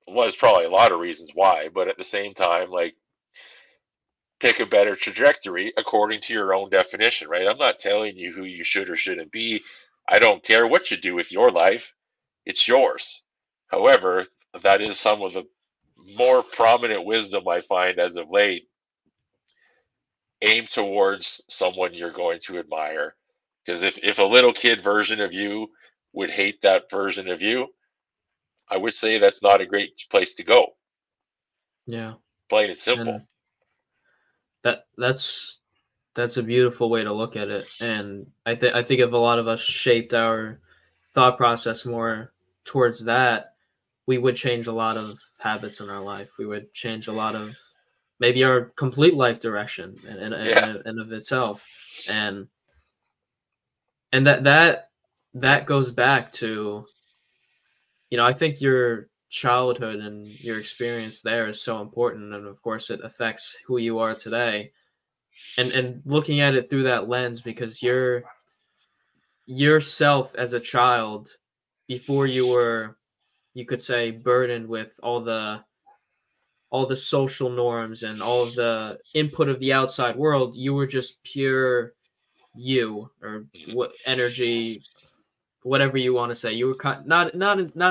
there's probably a lot of reasons why, but at the same time, like, pick a better trajectory according to your own definition, right? I'm not telling you who you should or shouldn't be. I don't care what you do with your life. It's yours. However, that is some of the more prominent wisdom I find as of late. Aim towards someone you're going to admire. Because if a little kid version of you would hate that version of you, I would say that's not a great place to go. yeah. Plain and simple. And that's a beautiful way to look at it. And I think if a lot of us shaped our thought process more towards that, we would change a lot of habits in our life. We would change a lot of maybe our complete life direction Yeah. and of itself. And that goes back to, I think your childhood and your experience there is so important, and of course it affects who you are today. And looking at it through that lens, because yourself as a child, before you were, you could say, burdened with all the social norms and all of the input of the outside world, you were just pure you, or Mhm. what energy, whatever you want to say. You were not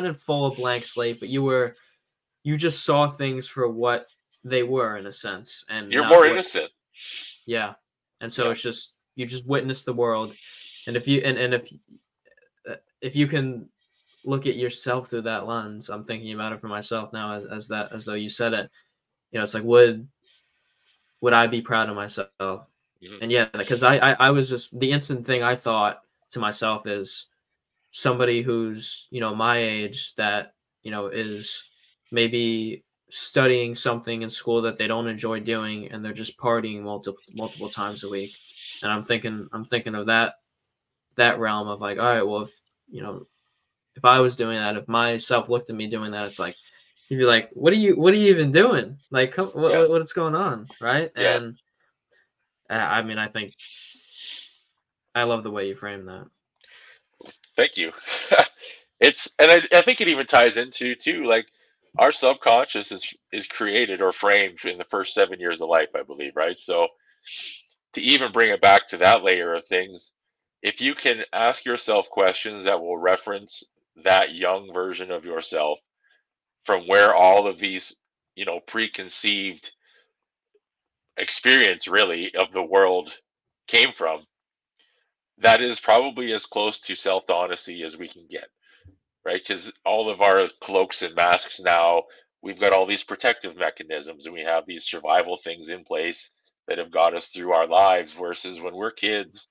in full blank slate, but you just saw things for what they were, in a sense, and You're not more what. innocent. Yeah. And so Yeah. it's just, you just witness the world. And if you can look at yourself through that lens, I'm thinking about it for myself now, as though you said it. It's like, would I be proud of myself? Mhm. And yeah, because I was just, the instant thing I thought to myself is somebody who's, my age, that, is maybe studying something in school that they don't enjoy doing, and they're just partying multiple times a week. And I'm thinking of that realm of like, all right, well, if I was doing that, if myself looked at me doing that, it's like, he'd be like, what are you even doing? Like, come, Yeah. what's going on, right? Yeah. And I mean, I think I love the way you frame that. Thank you. I think it even ties into too, like, our subconscious is created or framed in the first 7 years of life, I believe, right? So to even bring it back to that layer of things, if you can ask yourself questions that will reference that young version of yourself, from where all of these, preconceived experience really of the world came from, that is probably as close to self honesty as we can get, right? Because all of our cloaks and masks now, we've got all these protective mechanisms and we have these survival things in place that have got us through our lives. Versus when we're kids,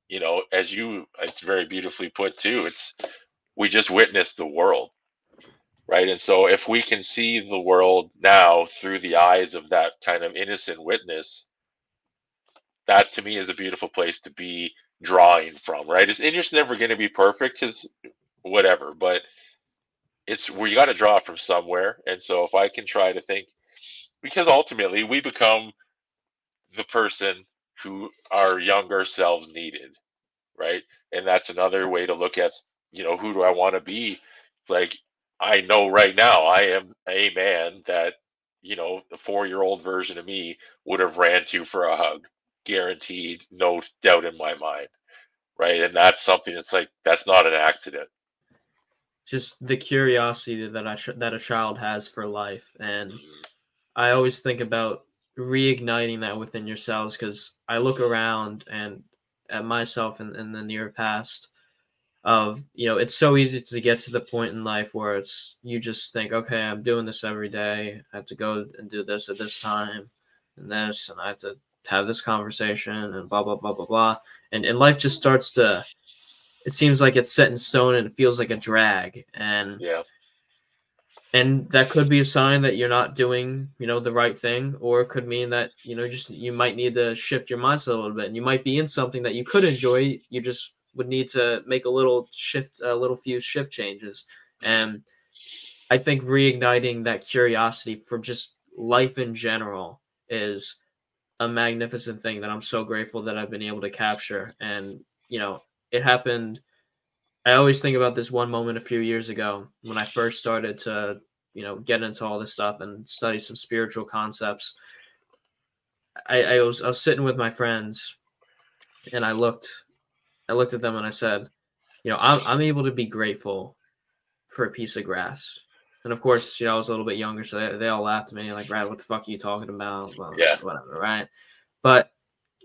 it's very beautifully put too. We just witness the world, right? And so if we can see the world now through the eyes of that kind of innocent witness, that to me is a beautiful place to be drawing from, right? And you're never going to be perfect, because whatever, but it's, we got to draw from somewhere. And so if I can try to think, because ultimately we become the person who our younger selves needed, right? And that's another way to look at, who do I want to be? It's like, I know right now I am a man that, the 4-year-old version of me would have ran to for a hug, guaranteed, no doubt in my mind, right? And that's something that's like, that's not an accident. Just the curiosity that a child has for life. And Mhm. I always think about reigniting that within yourselves, because I look around and at myself in the near past of, it's so easy to get to the point in life where it's, you just think, okay, I'm doing this every day. I have to go and do this at this time and this, and I have to have this conversation and blah, blah, blah, blah, blah. And life just starts to, it seems like it's set in stone, and it feels like a drag. And Yeah. And that could be a sign that you're not doing, the right thing, or it could mean that, just you might need to shift your mindset a little bit. And you might be in something that you could enjoy. You just would need to make a little few shift changes. Mhm. And I think reigniting that curiosity for just life in general is a magnificent thing that I'm so grateful that I've been able to capture. And, it happened. I always think about this one moment a few years ago when I first started to, get into all this stuff and study some spiritual concepts. I was sitting with my friends and I looked at them and I said, I'm able to be grateful for a piece of grass. And of course, I was a little bit younger, so they all laughed at me like, Brad, what the fuck are you talking about? Well, Yeah. whatever, right? But,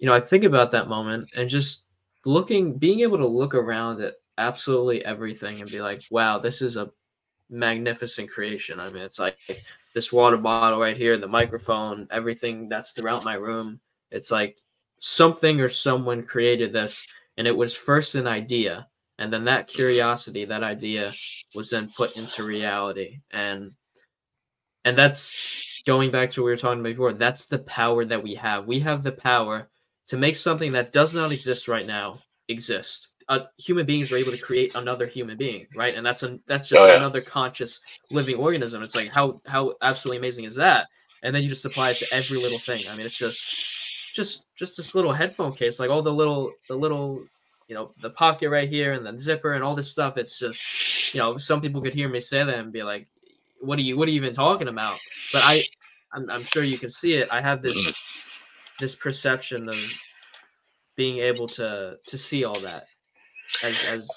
I think about that moment and just being able to look around at absolutely everything and be like, wow, this is a magnificent creation. I mean, it's like this water bottle right here, the microphone, everything that's throughout my room. It's like something or someone created this, and it was first an idea, and then that Mhm. curiosity, that idea was then put into reality. And that's going back to what we were talking about before. That's the power that we have. We have the power to make something that does not exist right now exist. Human beings are able to create another human being, right? And that's Oh just yeah. another conscious living organism. It's like how absolutely amazing is that? And then you just apply it to every little thing. I mean, it's just this little headphone case, like all the little the pocket right here and the zipper and all this stuff. It's just some people could hear me say that and be like, what are you even talking about? But I'm sure you can see it. I have Mhm. this perception of being able to see all that as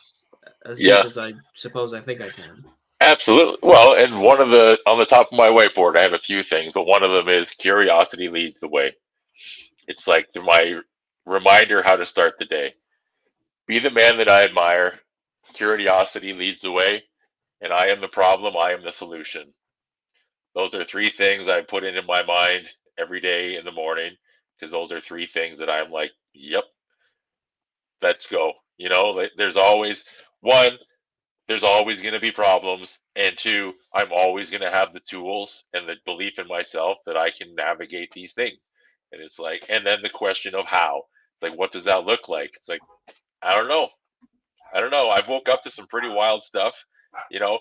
deep Yeah. as I suppose I think I can. Absolutely. Well, and one of the on the top of my whiteboard, I have a few things, but one of them is curiosity leads the way. It's like my reminder how to start the day. Be the man that I admire. Curiosity leads the way, and I am the problem. I am the solution. Those are three things I put into my mind every day in the morning because those are three things that I'm like, yep, let's go. Like, there's always one, there's always going to be problems, and two, I'm always going to have the tools and the belief in myself that I can navigate these things. And it's like, and then the question of how, like, what does that look like? It's like, I don't know. I don't know. I've woke up to some pretty wild stuff, you know,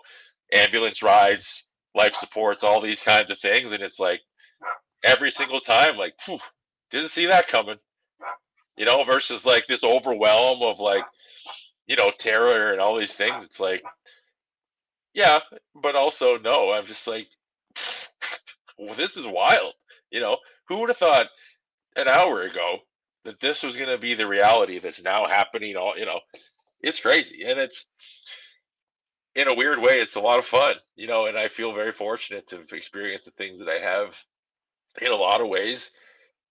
ambulance rides, life supports, all these kinds of things. And it's like every single time, like, phew, didn't see that coming, versus like this overwhelm of like, terror and all these things. It's like, yeah, but also no. I'm just like, well, this is wild. You know, who would have thought an hour ago that this was going to be the reality that's now happening? It's crazy, and it's in a weird way, it's a lot of fun. And I feel very fortunate to experience the things that I have in a lot of ways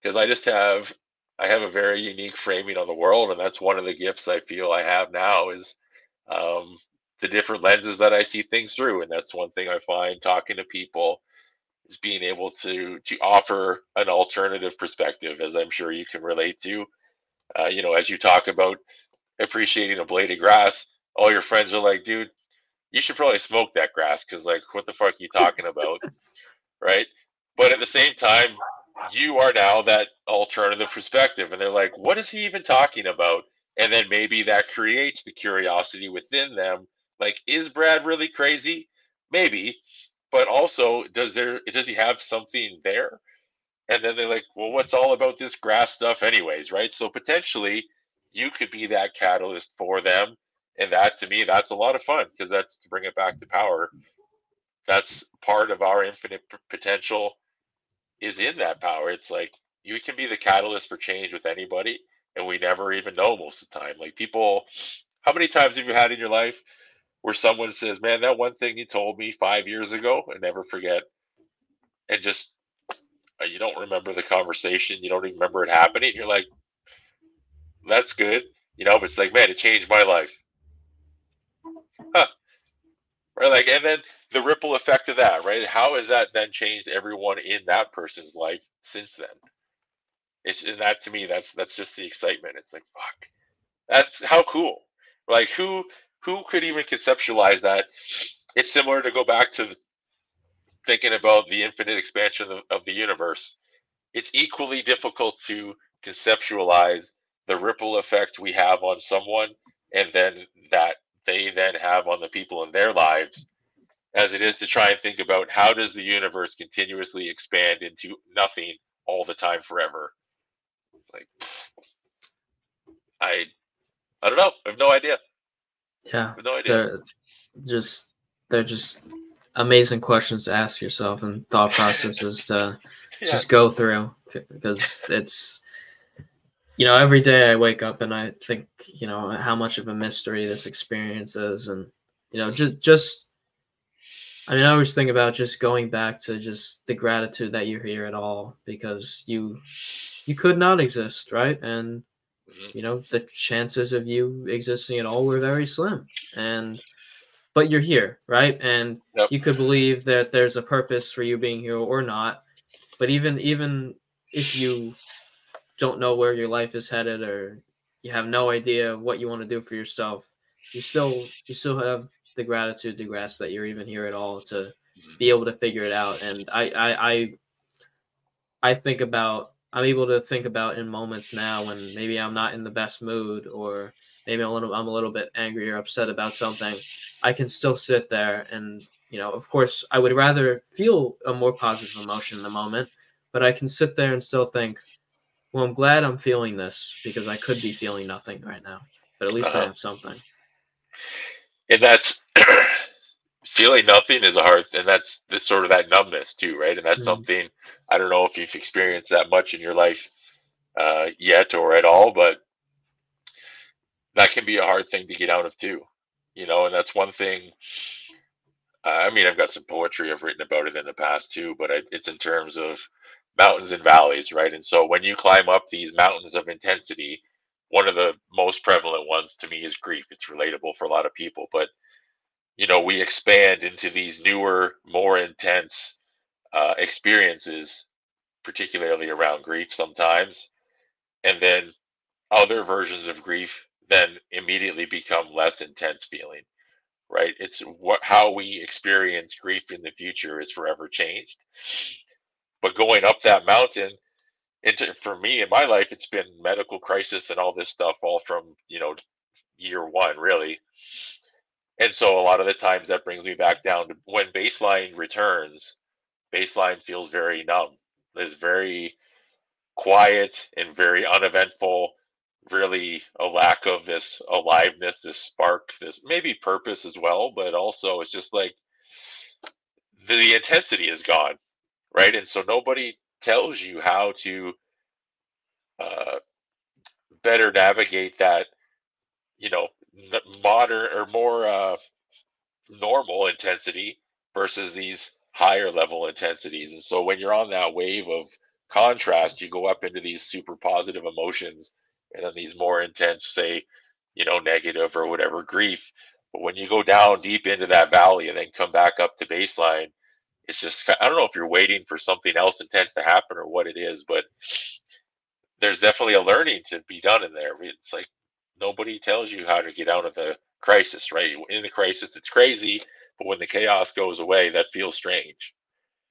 because I have a very unique framing of the world, and that's one of the gifts I feel I have now is um, the different lenses that I see things through, and that's one thing I find talking to people is being able to offer an alternative perspective, as I'm sure you can relate to. As you talk about appreciating a blade of grass, all your friends are like, dude, you should probably smoke that grass because, like, what the fuck are you talking about? Right. But at the same time, you are now that alternative perspective. And they're like, what is he even talking about? And then maybe that creates the curiosity within them. Like, is Brad really crazy? Maybe. But also, does he have something there? And then they're like, well, what's all about this grass stuff anyways, right? So potentially you could be that catalyst for them. And that, to me, that's a lot of fun because that's to bring it back to power. That's part of our infinite potential is in that power. It's like you can be the catalyst for change with anybody, and we never even know most of the time. Like, people, how many times have you had in your life where someone says, man, that one thing you told me 5 years ago, and never forget, and just you don't remember the conversation, you don't even remember it happening. You're like, that's good, but it's like, man, it changed my life. Huh. Right? Like, and then the ripple effect of that, right? How has that then changed everyone in that person's life since then? And that, to me, that's just the excitement. It's like, fuck, that's how cool. Like, who could even conceptualize that? It's similar to go back to thinking about the infinite expansion of the universe, it's equally difficult to conceptualize the ripple effect we have on someone and then that they then have on the people in their lives as it is to try and think about how does the universe continuously expand into nothing all the time forever. Like I I don't know. I have no idea. Yeah, I have no idea. just they're just amazing questions to ask yourself and thought processes to Yeah. just go through, because it's, you know, every day I wake up and I think, you know, how much of a mystery this experience is. And, you know, just I mean, I always think about just going back to just the gratitude that you're here at all, because you could not exist, right? And, Mhm. you know, the chances of you existing at all were very slim. And but you're here, right? And Yep. you could believe that there's a purpose for you being here or not. But even if you don't know where your life is headed, or you have no idea what you want to do for yourself, you still have the gratitude to grasp that you're even here at all, to Mhm. be able to figure it out. And I'm able to think about in moments now when maybe I'm not in the best mood, or maybe I'm a little bit angry or upset about something. I can still sit there and, you know, of course I would rather feel a more positive emotion in the moment, but I can sit there and still think, well, I'm glad I'm feeling this, because I could be feeling nothing right now, but at least I Uh-huh. have something. And that's feeling nothing is a hard, and that's this sort of that numbness too, right? And that's Mm, something I don't know if you've experienced that much in your life yet or at all, but that can be a hard thing to get out of too, you know. And that's one thing. I mean, I've got some poetry I've written about it in the past too, but it's in terms of mountains and valleys, right? And so when you climb up these mountains of intensity, one of the most prevalent ones to me is grief. It's relatable for a lot of people, but you know, we expand into these newer, more intense experiences, particularly around grief sometimes, and then other versions of grief then immediately become less intense feeling, right? It's what how we experience grief in the future is forever changed. But going up that mountain, into for me in my life, it's been medical crisis and all this stuff, all from year one, really. And so a lot of the times that brings me back down to when baseline returns. Baseline feels very numb. It's very quiet and very uneventful. Really, a lack of this aliveness, this spark, this maybe purpose as well, but also it's just like the intensity is gone, right? And so nobody tells you how to uh, better navigate that, you know, modern or more normal intensity versus these higher level intensities. And so when you're on that wave of contrast, you go up into these super positive emotions and then these more intense, say, negative or whatever grief. But when you go down deep into that valley and then come back up to baseline, it's just, I don't know if you're waiting for something else intense to happen or what it is, but there's definitely a learning to be done in there. It's like nobody tells you how to get out of the crisis, right? In the crisis, it's crazy, but when the chaos goes away, that feels strange.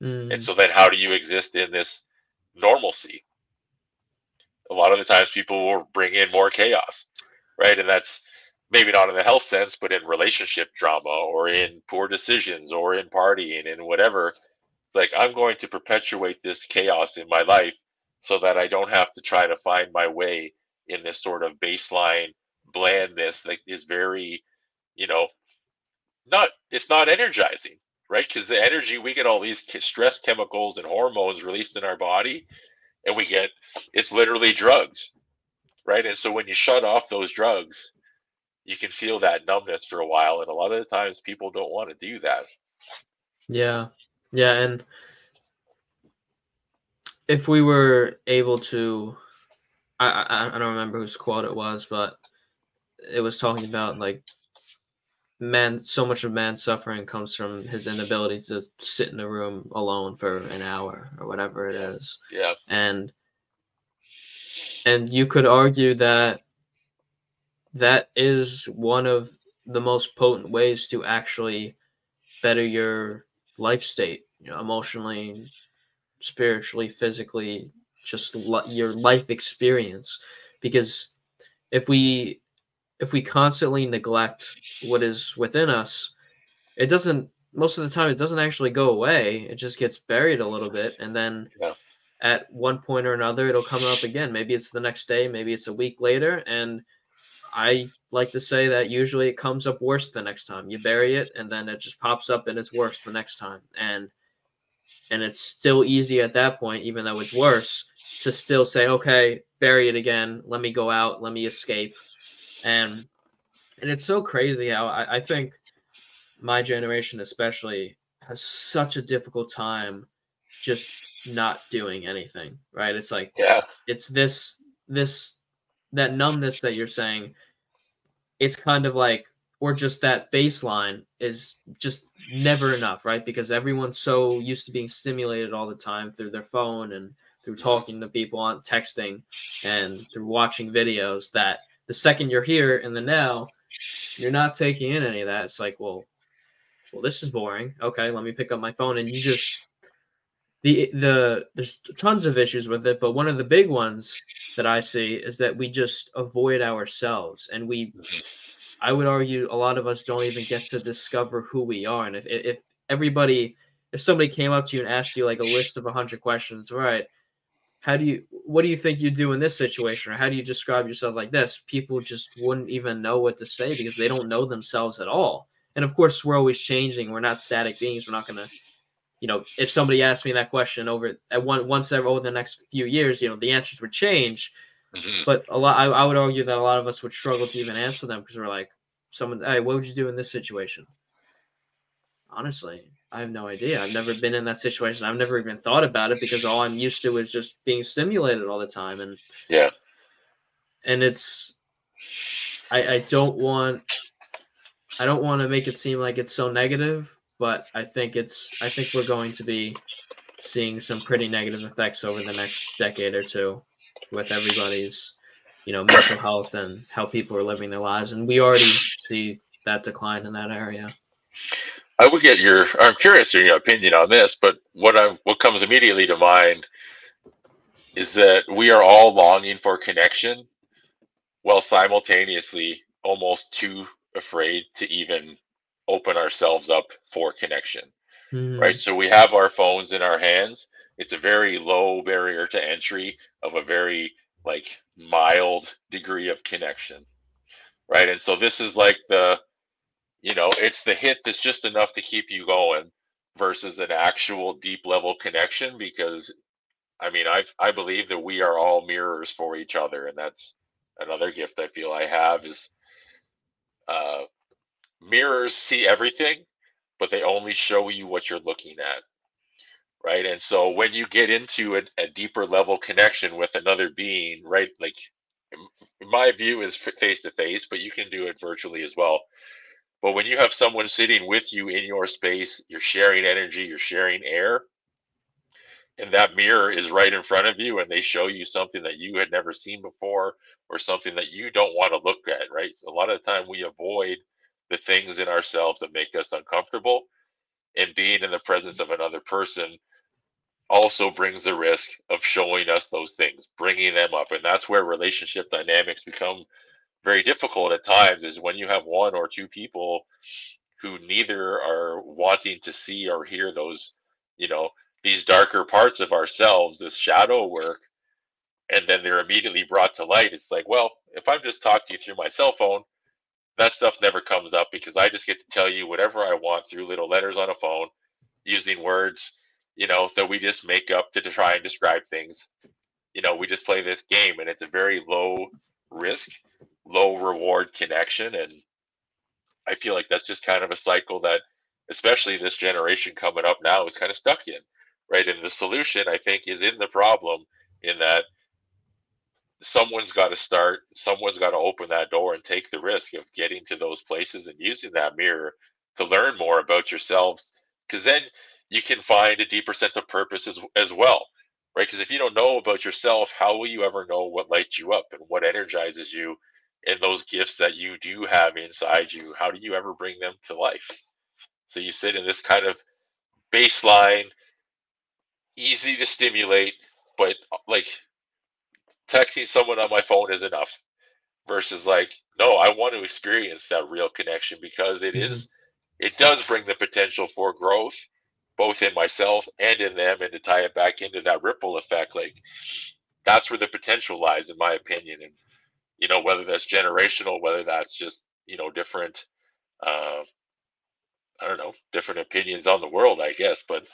And mm, so then how do you exist in this normalcy? A lot of the times people will bring in more chaos, right? And that's maybe not in the health sense, but in relationship drama or in poor decisions or in partying and whatever. Like I'm going to perpetuate this chaos in my life so that I don't have to try to find my way in this sort of baseline blandness that is very, you know, not it's not energizing, right? Because the energy we get all these stress chemicals and hormones released in our body, and we get it's literally drugs, right? And so when you shut off those drugs, you can feel that numbness for a while, and a lot of the times people don't want to do that. yeah, yeah. And if we were able to, I don't remember whose quote it was, but it was talking about like man, so much of man's suffering comes from his inability to sit in a room alone for an hour or whatever it Yeah, is. yeah, And you could argue that that is one of the most potent ways to actually better your life state, emotionally, spiritually, physically, just your life experience. Because if we constantly neglect what is within us, it doesn't most of the time it doesn't actually go away. It just gets buried a little bit, and then Yeah. at one point or another it'll come up again. Maybe it's the next day, maybe it's a week later, and I like to say that usually it comes up worse the next time. You bury it and then it just pops up and it's worse the next time. And it's still easy at that point, even though it's worse, to still say, okay, bury it again. Let me go out. Let me escape. And it's so crazy how I think my generation especially has such a difficult time just not doing anything, right? It's like Yeah. it's this that numbness that you're saying. It's kind of like, or just that baseline is just never enough, right? Because everyone's so used to being stimulated all the time through their phone and through Mhm. talking to people on texting and through watching videos, that the second you're here in the now, you're not taking in any of that. It's like, well, this is boring. Okay, let me pick up my phone, and you just there's tons of issues with it, but one of the big ones that I see is that we just avoid ourselves, and Mhm. I would argue a lot of us don't even get to discover who we are. And if everybody, if somebody came up to you and asked you like a list of 100 questions, all right, what do you think you do in this situation? Or how do you describe yourself like this? People just wouldn't even know what to say because they don't know themselves at all. And of course, we're always changing. We're not static beings. We're not going to, if somebody asked me that question over the next few years, the answers would change. Mhm. But I would argue that a lot of us would struggle to even answer them because we're like, hey, what would you do in this situation? Honestly, I have no idea. I've never been in that situation. I've never even thought about it because all I'm used to is just being stimulated all the time. Yeah. And it's, I don't want to make it seem like it's so negative, but I think we're going to be seeing some pretty negative effects over the next decade or two with everybody's, mental health and how people are living their lives. And we already see that decline in that area. I'm curious in your opinion on this, but what comes immediately to mind is that we are all longing for connection while simultaneously almost too afraid to even open ourselves up for connection, right? Mm-hmm. So we have our phones in our hands. It's a very low barrier to entry of a very like mild degree of connection, right? And so this is like it's the hit that's just enough to keep you going versus an actual deep level connection because I mean, I believe that we are all mirrors for each other, and that's another gift I feel I have is uh, mirrors see everything, but they only show you what you're looking at, right? And so when you get into a deeper level connection with another being, right? Like my view is face to face, but you can do it virtually as well. But when you have someone sitting with you in your space, you're sharing energy, you're sharing air, and that mirror is right in front of you and they show you something that you had never seen before or something that you don't want to look at, right? So a lot of the time we avoid the things in ourselves that make us uncomfortable, and being in the presence of another person also brings the risk of showing us those things, bringing them up. And that's where relationship dynamics become very difficult at times, is when you have one or two people who neither are wanting to see or hear those, you know, these darker parts of ourselves, this shadow work, and then they're immediately brought to light. It's like, well, if I'm just talking to you through my cell phone, that stuff never comes up because I just get to tell you whatever I want through little letters on a phone using words, that we just make up to try and describe things. We just play this game and it's a very low risk, low reward connection. And I feel like that's just kind of a cycle that, especially this generation coming up now, is kind of stuck in, right? And the solution, I think, is in the problem, in that someone's got to start, someone's got to open that door and take the risk of getting to those places and using that mirror to learn more about yourselves. Because then you can find a deeper sense of purpose as well, right? Because if you don't know about yourself, how will you ever know what lights you up and what energizes you, and those gifts that you do have inside you? How do you ever bring them to life? So you sit in this kind of baseline, easy to stimulate, but like texting someone on my phone is enough. Versus like, no, I want to experience that real connection because Mhm. it does bring the potential for growth, both in myself and in them, and to tie it back into that ripple effect. Like that's where the potential lies, in my opinion. And whether that's generational, whether that's just different, uh, I don't know, different opinions on the world, I guess. But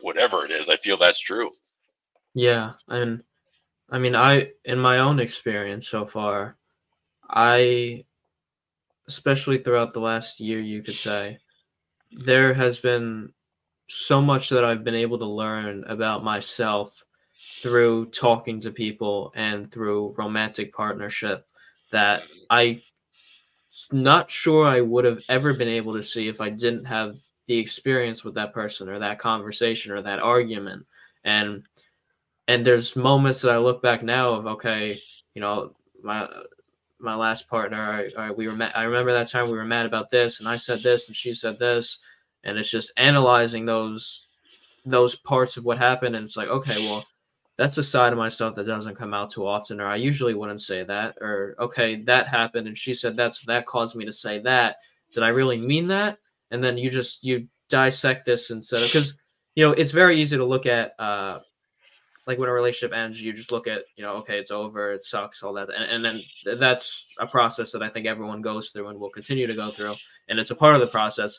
whatever it is, I feel that's true. Yeah, and I mean, in my own experience so far, I, especially throughout the last year, you could say, there has been so much that I've been able to learn about myself through talking to people and through romantic partnership that I not sure I would have ever been able to see if I didn't have the experience with that person or that conversation or that argument. And there's moments that I look back now of, okay, you know, my last partner, we were I remember that time we were mad about this, and I said this, and she said this, and it's just analyzing those parts of what happened, and it's like, okay, well, that's a side of myself that doesn't come out too often, or I usually wouldn't say that, or okay, that happened, and she said that caused me to say that. Did I really mean that? And then you dissect this instead of, because it's very easy to look at like when a relationship ends, you just look at, okay, it's over, it sucks, all that. And then that's a process that I think everyone goes through and will continue to go through. And it's a part of the process.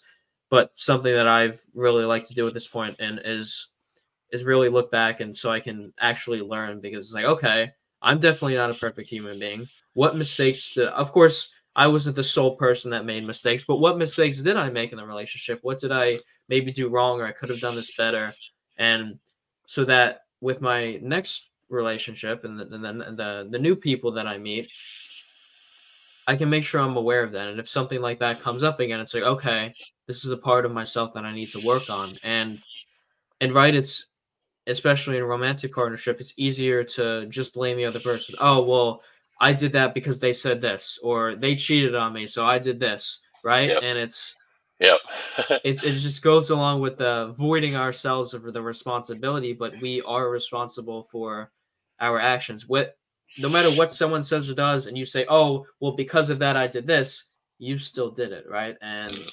But something that I've really liked to do at this point and is really look back, and so I can actually learn, because it's like, okay, I'm definitely not a perfect human being. What mistakes did, of course, I wasn't the sole person that made mistakes, but what mistakes did I make in the relationship? What did I maybe do wrong, or I could have done this better? And so that with my next relationship and the new people that I meet, I can make sure I'm aware of that. And if something like that comes up again, it's like, okay, this is a part of myself that I need to work on. And right, it's especially in a romantic partnership, it's easier to just blame the other person. Oh, well, I did that because they said this, or they cheated on me, so I did this, right? Yep. And Yep. it just goes along with the voiding ourselves of the responsibility, but we are responsible for our actions. No matter what someone says or does, and you say, "Oh, well, because of that, I did this," you still did it, right? And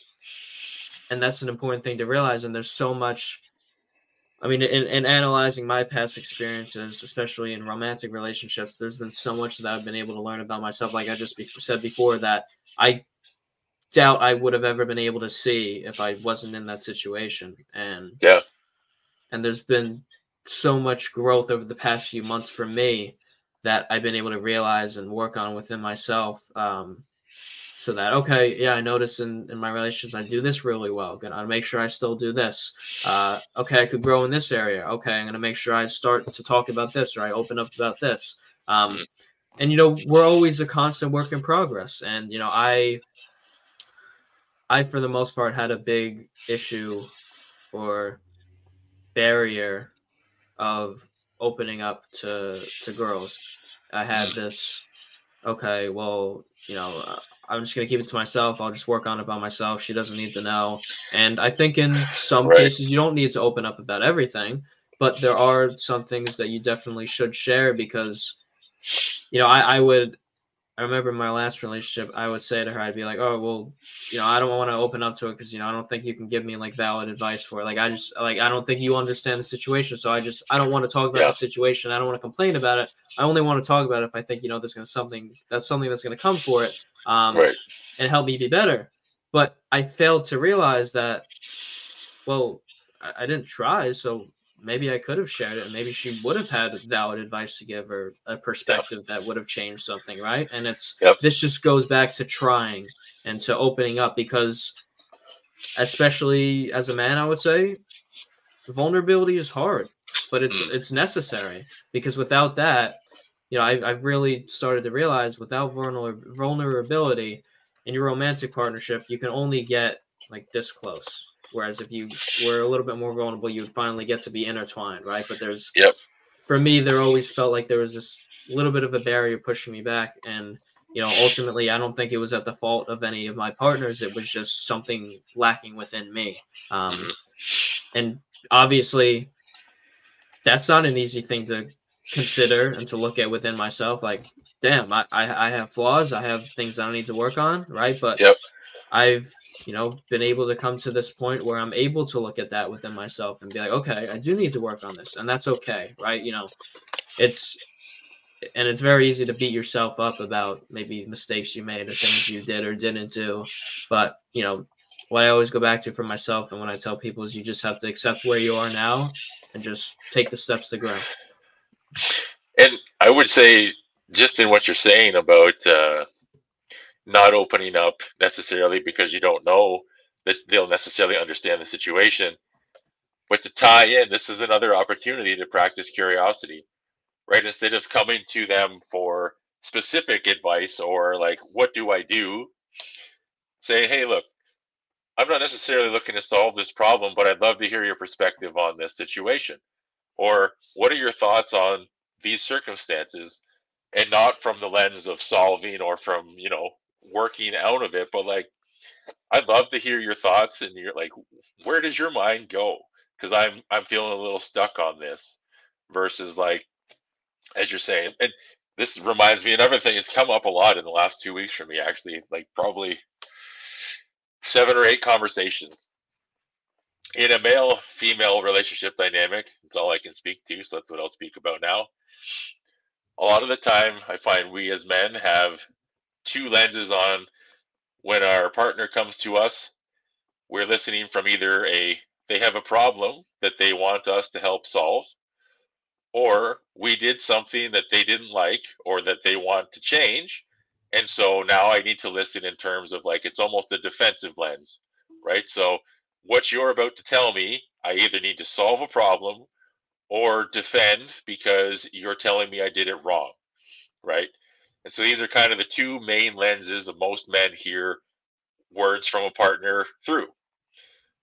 that's an important thing to realize. And there's so much. I mean, in analyzing my past experiences, especially in romantic relationships, there's been so much that I've been able to learn about myself. Like I just said before, that I doubt I would have ever been able to see if I wasn't in that situation. Yeah. And there's been so much growth over the past few months for me that I've been able to realize and work on within myself. So that, okay, yeah, I notice in my relationships I do this really well. Gonna make sure I still do this. Okay, I could grow in this area. Okay, I'm gonna make sure I start to talk about this, or I open up about this. Mhm. And we're always a constant work in progress. And I for the most part had a big issue or barrier of opening up to girls. I had Mhm. this, okay, well, I'm just gonna keep it to myself. I'll just work on it by myself. She doesn't need to know. And I think in some Right. cases you don't need to open up about everything, but there are some things that you definitely should share, because I remember in my last relationship, I would say to her, I'd be like, "Oh, well, I don't want to open up to it because I don't think you can give me like valid advice for it. Like, I don't think you understand the situation. So I don't want to talk about Yeah. the situation. I don't want to complain about it. I only want to talk about it if I think that's something that's going to come for it, Right. and help me be better." But I failed to realize that, well, I didn't try, so maybe I could have shared it, and maybe she would have had valid advice to give, or a Yep. perspective that would have changed something, right? And Yep. this just goes back to trying and to opening up, because especially as a man, I would say vulnerability is hard, but Mm. it's necessary, because without that, I've really started to realize, without vulnerability in your romantic partnership, you can only get like this close. Whereas if you were a little bit more vulnerable, you would finally get to be intertwined, right? But Yep. for me, there always felt like there was this little bit of a barrier pushing me back. And, ultimately, I don't think it was at the fault of any of my partners. It was just something lacking within me. Mhm. And obviously, that's not an easy thing to consider and to look at within myself. Like, damn, I have flaws. I have things I need to work on, right? But Yep. I've, been able to come to this point where I'm able to look at that within myself and be like, okay, I do need to work on this, and that's okay, right? It's and it's very easy to beat yourself up about maybe mistakes you made or things you did or didn't do. But, what I always go back to for myself and when I tell people is you just have to accept where you are now and just take the steps to grow. And I would say, just in what you're saying about not opening up necessarily because you don't know that they'll necessarily understand the situation, but to tie in, this is another opportunity to practice curiosity, right? Instead of coming to them for specific advice or like, what do I do? Say, hey, look, I'm not necessarily looking to solve this problem, but I'd love to hear your perspective on this situation. Or what are your thoughts on these circumstances? And not from the lens of solving or from, working out of it, but like, I'd love to hear your thoughts and you're like, where does your mind go? Because I'm feeling a little stuck on this versus like, as you're saying, and this reminds me another thing, it's come up a lot in the last 2 weeks for me, actually, like probably 7 or 8 conversations in a male female relationship dynamic. It's all I can speak to, so that's what I'll speak about now. A lot of the time I find we as men have two lenses on. When our partner comes to us, we're listening from either they have a problem that they want us to help solve, or we did something that they didn't like or that they want to change. And so now I need to listen in terms of like, it's almost a defensive lens, right? So what you're about to tell me, I either need to solve a problem or defend because you're telling me I did it wrong, right? And so these are kind of the two main lenses that most men hear words from a partner through.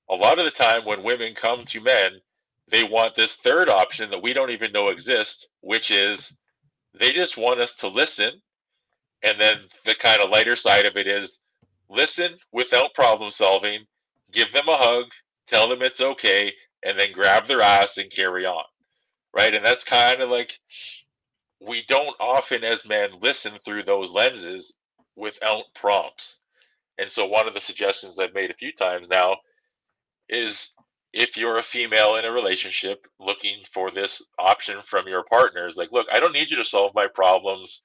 A lot of the time when women come to men, they want this third option that we don't even know exists, which is they just want us to listen. And then the kind of lighter side of it is listen without problem solving, give them a hug, tell them it's okay, and then grab their ass and carry on. Right. And that's kind of like, we don't often as men listen through those lenses without prompts. And so one of the suggestions I've made a few times now is, if you're a female in a relationship looking for this option from your partner, is like, look, I don't need you to solve my problems.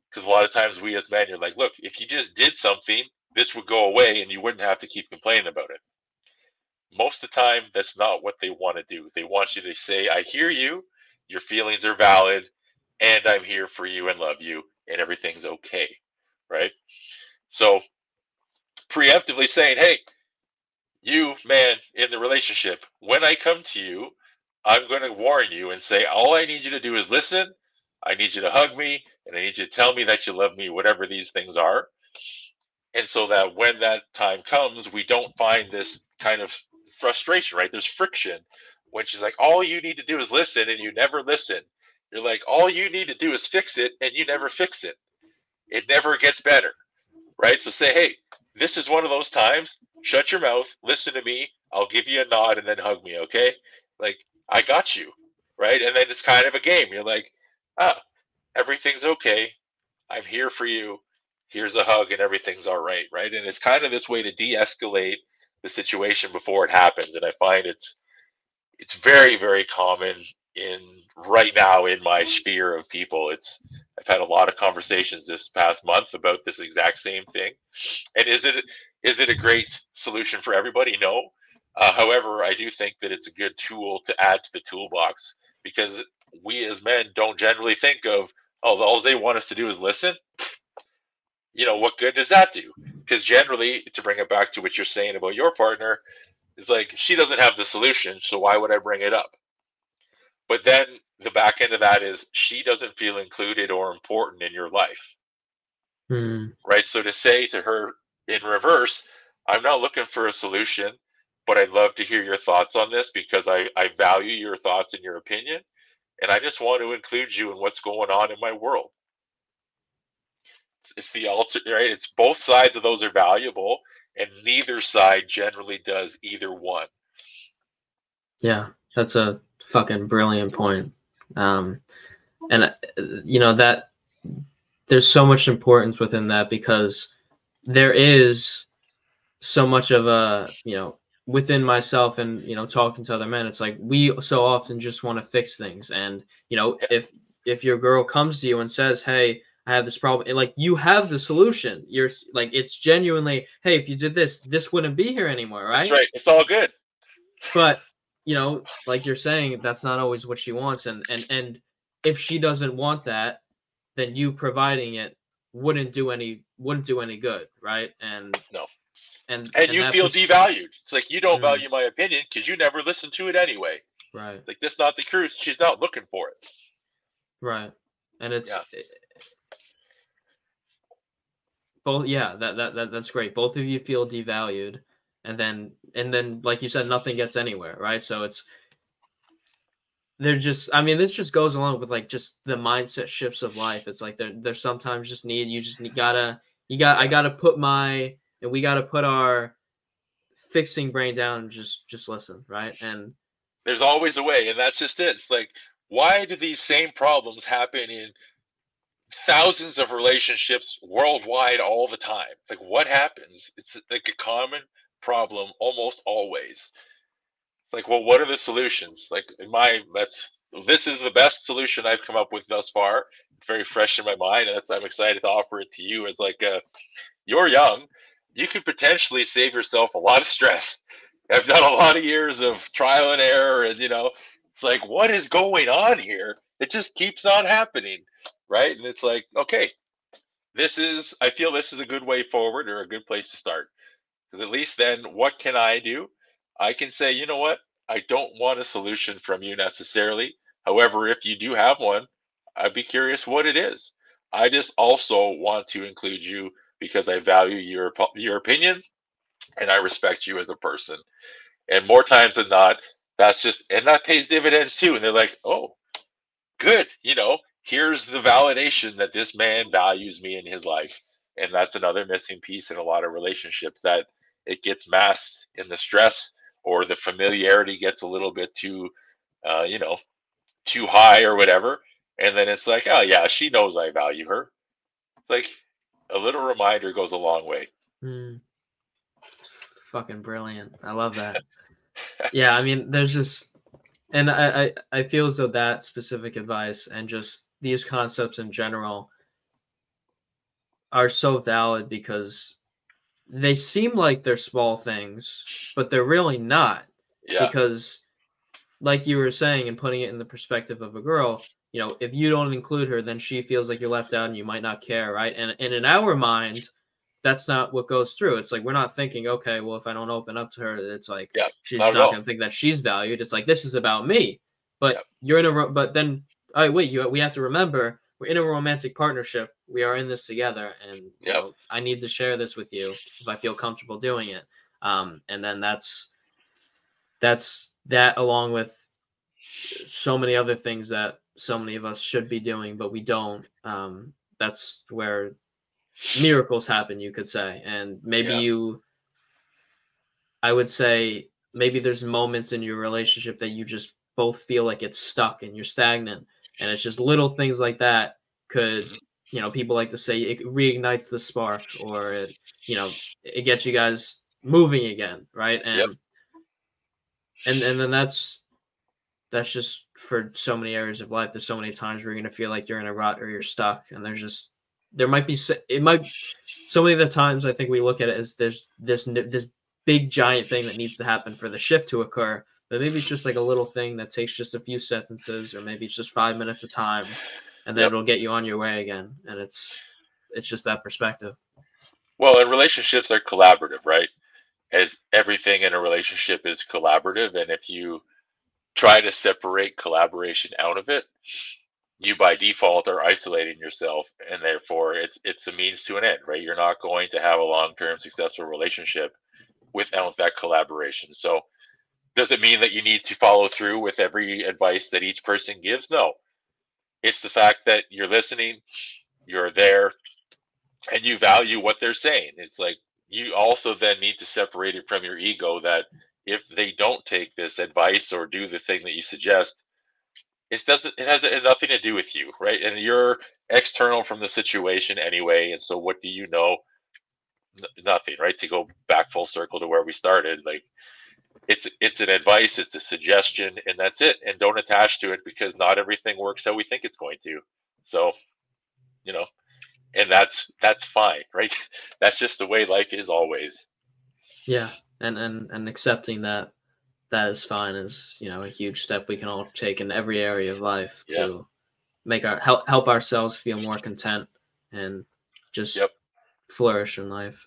Because a lot of times we as men, you're like, look, if you just did something, this would go away and you wouldn't have to keep complaining about it. Most of the time, that's not what they want to do. They want you to say, I hear you, your feelings are valid, and I'm here for you and love you, and everything's okay. Right? So, preemptively saying, hey, you, man, in the relationship, when I come to you, I'm going to warn you and say, all I need you to do is listen. I need you to hug me, and I need you to tell me that you love me, whatever these things are. And so that when that time comes, we don't find this kind of frustration, right? There's friction when she's like, all you need to do is listen, and you never listen. You're like, all you need to do is fix it, and you never fix it. It never gets better, right? So say, hey, this is one of those times. Shut your mouth, listen to me. I'll give you a nod and then hug me, okay? Like, I got you, right? And then it's kind of a game. You're like, ah, everything's okay. I'm here for you. Here's a hug and everything's all right, right? And it's kind of this way to de-escalate the situation before it happens. And I find it's very, very common in right now in my sphere of people. I've had a lot of conversations this past month about this exact same thing. And is it a great solution for everybody? No. However, I do think that it's a good tool to add to the toolbox, because we as men don't generally think of, oh, all they want us to do is listen. What good does that do? Because generally, to bring it back to what you're saying about your partner, is like, she doesn't have the solution, so why would I bring it up? But then the back end of that is, she doesn't feel included or important in your life. Right? So to say to her in reverse, I'm not looking for a solution, but I'd love to hear your thoughts on this because I value your thoughts and your opinion, and I just want to include you in what's going on in my world. It's the alter, right? It's both sides of those are valuable, and neither side generally does either one. Yeah, that's a fucking brilliant point. And you know that there's so much importance within that because there is so much of a, within myself and, talking to other men, it's like we so often just want to fix things. And, Yeah, if your girl comes to you and says, "Hey, I have this problem," and like you have the solution, you're like, it's genuinely, "Hey, if you did this, this wouldn't be here anymore," that's right? right. It's all good. But, like you're saying, that's not always what she wants. And if she doesn't want that, then you providing it wouldn't do any good, right? And No. and And and you that feel devalued. It's like you don't mm, value my opinion because you never listened to it anyway. right, Like that's not the truth. She's not looking for it. right. And it's Yeah. both, yeah, that's great. Both of you feel devalued, and then like you said, nothing gets anywhere, right? So it's they're just, I mean, this just goes along with like just the mindset shifts of life. It's like there's sometimes just need you just need, gotta you got I Yeah. gotta put my and we gotta put our fixing brain down and just listen, right? And There's always a way, and that's just it. It's like, why do these same problems happen in thousands of relationships worldwide all the time? Like, what happens? It's like a common problem almost always. It's like, well, what are the solutions? Like, in my that's this is the best solution I've come up with thus far. It's very fresh in my mind, and I'm excited to offer it to you as like you're young, you could potentially save yourself a lot of stress. I've done a lot of years of trial and error, and it's like, what is going on here? It just keeps on happening, right? And it's like, okay, I feel this is a good way forward or a good place to start. Because at least then, what can I do? I can say, you know what? I don't want a solution from you necessarily. However, if you do have one, I'd be curious what it is. I just also want to include you because I value your opinion and I respect you as a person. And more times than not, that pays dividends too. And they're like, oh, good. Here's the validation that this man values me in his life. And that's another missing piece in a lot of relationships that it gets masked in the stress or the familiarity gets a little bit too, uh, you know, too high or whatever. And then it's like, oh, yeah, she knows I value her. It's like a little reminder goes a long way. mm, fucking brilliant. I love that. Yeah, I mean, there's just, and I feel as though that specific advice and just these concepts in general are so valid because they seem like they're small things, but they're really not. Yeah. Because, like you were saying, and putting it in the perspective of a girl, if you don't include her, then she feels like you're left out and you might not care, right? And in our mind, that's not what goes through. It's like we're not thinking, okay, well, if I don't open up to her, it's like Yeah. she's Not at not all. going to think that she's valued. It's like this is about me. Yeah. But but then, oh wait, we have to remember we're in a romantic partnership. We are in this together, and Yeah. I need to share this with you if I feel comfortable doing it. And then that's that along with so many other things that so many of us should be doing, but we don't. That's where miracles happen, you could say. And Yeah. I would say, maybe there's moments in your relationship that you just both feel like it's stuck and you're stagnant. And it's just little things like that could, Hmm. people like to say it reignites the spark, or it gets you guys moving again. Right. Yep. And then that's just for so many areas of life. There's so many times where you're gonna feel like you're in a rut or you're stuck, and there might be it might so many of the times I think we look at it as there's this big giant thing that needs to happen for the shift to occur, but maybe it's just like a little thing that takes just a few sentences, or maybe it's just 5 minutes of time, and then Yep. it'll get you on your way again. And it's just that perspective. Well, and relationships are collaborative, right? As everything in a relationship is collaborative, and if you try to separate collaboration out of it, you by default are isolating yourself, and therefore it's a means to an end, right? You're not going to have a long-term successful relationship without that collaboration. So does it mean that you need to follow through with every advice that each person gives? No. It's the fact that you're listening, you're there, and you value what they're saying. It's like you also then need to separate it from your ego that if they don't take this advice or do the thing that you suggest, it has nothing to do with you, right? And you're external from the situation anyway. And so what do you know? Nothing, right? To go back full circle to where we started, like it's an advice, it's a suggestion, and that's it. And don't attach to it, because not everything works how we think it's going to. So, you know, and that's fine, right? That's just the way life is always. Yeah, and accepting that is fine is, you know, a huge step we can all take in every area of life Yeah. to make our help ourselves feel more content and just Yep. flourish in life.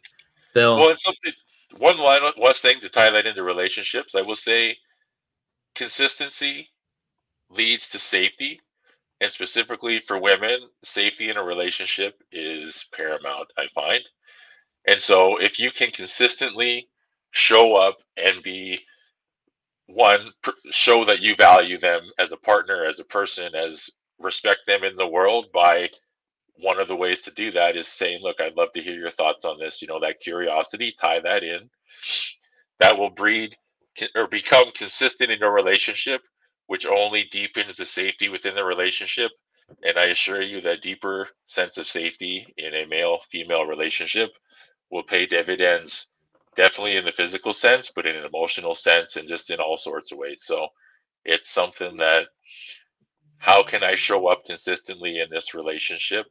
Well, Bill, and something, one thing to tie that into relationships, I will say consistency leads to safety. And specifically for women, safety in a relationship is paramount, I find. And so if you can consistently show up and be show that you value them as a partner, as a person, as respect them in the world, by one of the ways to do that is saying, look, I'd love to hear your thoughts on this. You know, that curiosity, tie that in. That will breed or become consistent in your relationship, which only deepens the safety within the relationship. And I assure you that deeper sense of safety in a male female relationship will pay dividends, definitely in the physical sense, but in an emotional sense and just in all sorts of ways. So it's something that, how can I show up consistently in this relationship?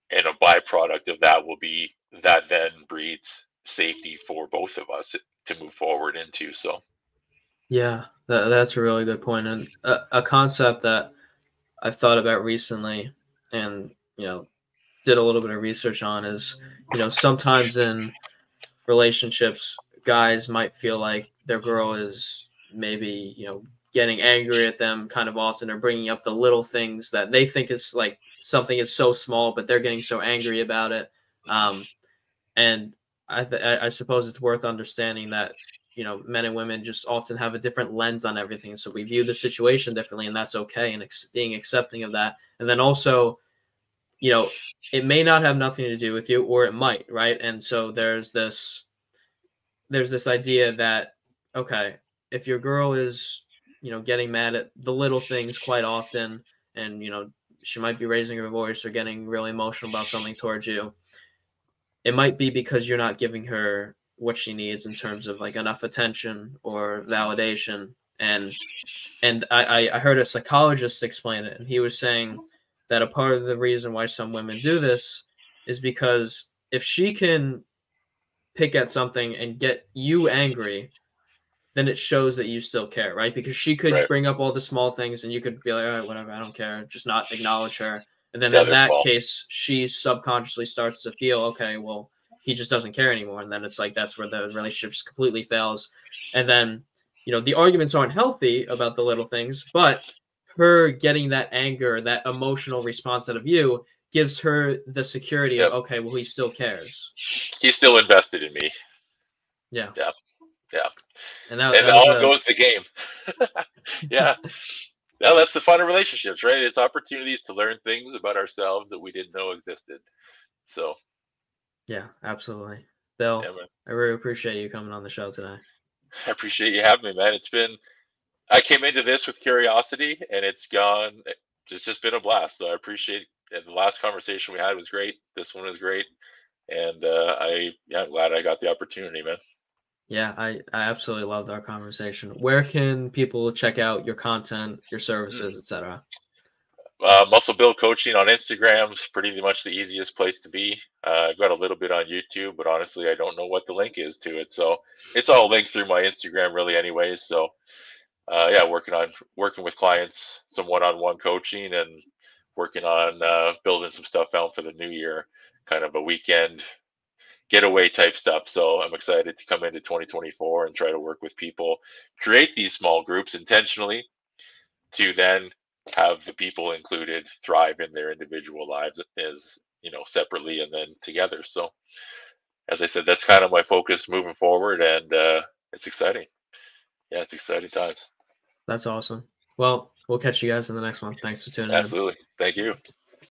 And a byproduct of that will be that then breeds safety for both of us to move forward into. So, yeah, that's a really good point, and a concept that I've thought about recently, and you know, did a little bit of research on is, you know, sometimes in relationships, guys might feel like their girl is maybe, you know, getting angry at them kind of often, or bringing up the little things that they think is like something is so small, but they're getting so angry about it. Um, and I suppose it's worth understanding that, you know, men and women just often have a different lens on everything, so we view the situation differently, and that's okay, and being accepting of that. And then also, you know, it may not have nothing to do with you, or it might, right? And so there's this idea that, okay, if your girl is, you know, getting mad at the little things quite often, and you know, she might be raising her voice or getting really emotional about something towards you, it might be because you're not giving her what she needs in terms of like enough attention or validation. And I heard a psychologist explain it, and he was saying that a part of the reason why some women do this is because if she can pick at something and get you angry, then it shows that you still care, right? Because she could right. bring up all the small things and you could be like, all right, whatever, I don't care, just not acknowledge her. And then Yeah, in they're that small. case, she subconsciously starts to feel, okay, well, he just doesn't care anymore. And then it's like that's where the relationship just completely fails. And then, you know, the arguments aren't healthy about the little things, but her getting that anger, that emotional response out of you gives her the security of, Yep. okay, well, he still cares. He's still invested in me. Yeah. Yeah. Yeah. And And that was all a, goes the game. Yeah. Now that's the fun of relationships, right? It's opportunities to learn things about ourselves that we didn't know existed. So, yeah, absolutely. yeah, Bill, man. I really appreciate you coming on the show today. I appreciate you having me, man. I came into this with curiosity, and it's just been a blast. So I appreciate and the last conversation we had was great. This one was great. And I'm glad I got the opportunity, man. Yeah, I absolutely loved our conversation. Where can people check out your content, your Mm. services, etc.? Muscle Build Coaching on Instagram is pretty much the easiest place to be. I've got a little bit on YouTube, but honestly, I don't know what the link is to it. So it's all linked through my Instagram, really, anyways. So yeah, working with clients, some one-on-one coaching, and working on building some stuff out for the new year, kind of a weekend getaway type stuff. So I'm excited to come into 2024 and try to work with people, create these small groups intentionally to then have the people included thrive in their individual lives as, you know, separately and then together. So as I said, that's kind of my focus moving forward, and it's exciting. Yeah, it's exciting times. That's awesome. Well, we'll catch you guys in the next one. Thanks for tuning in. Absolutely. Thank you.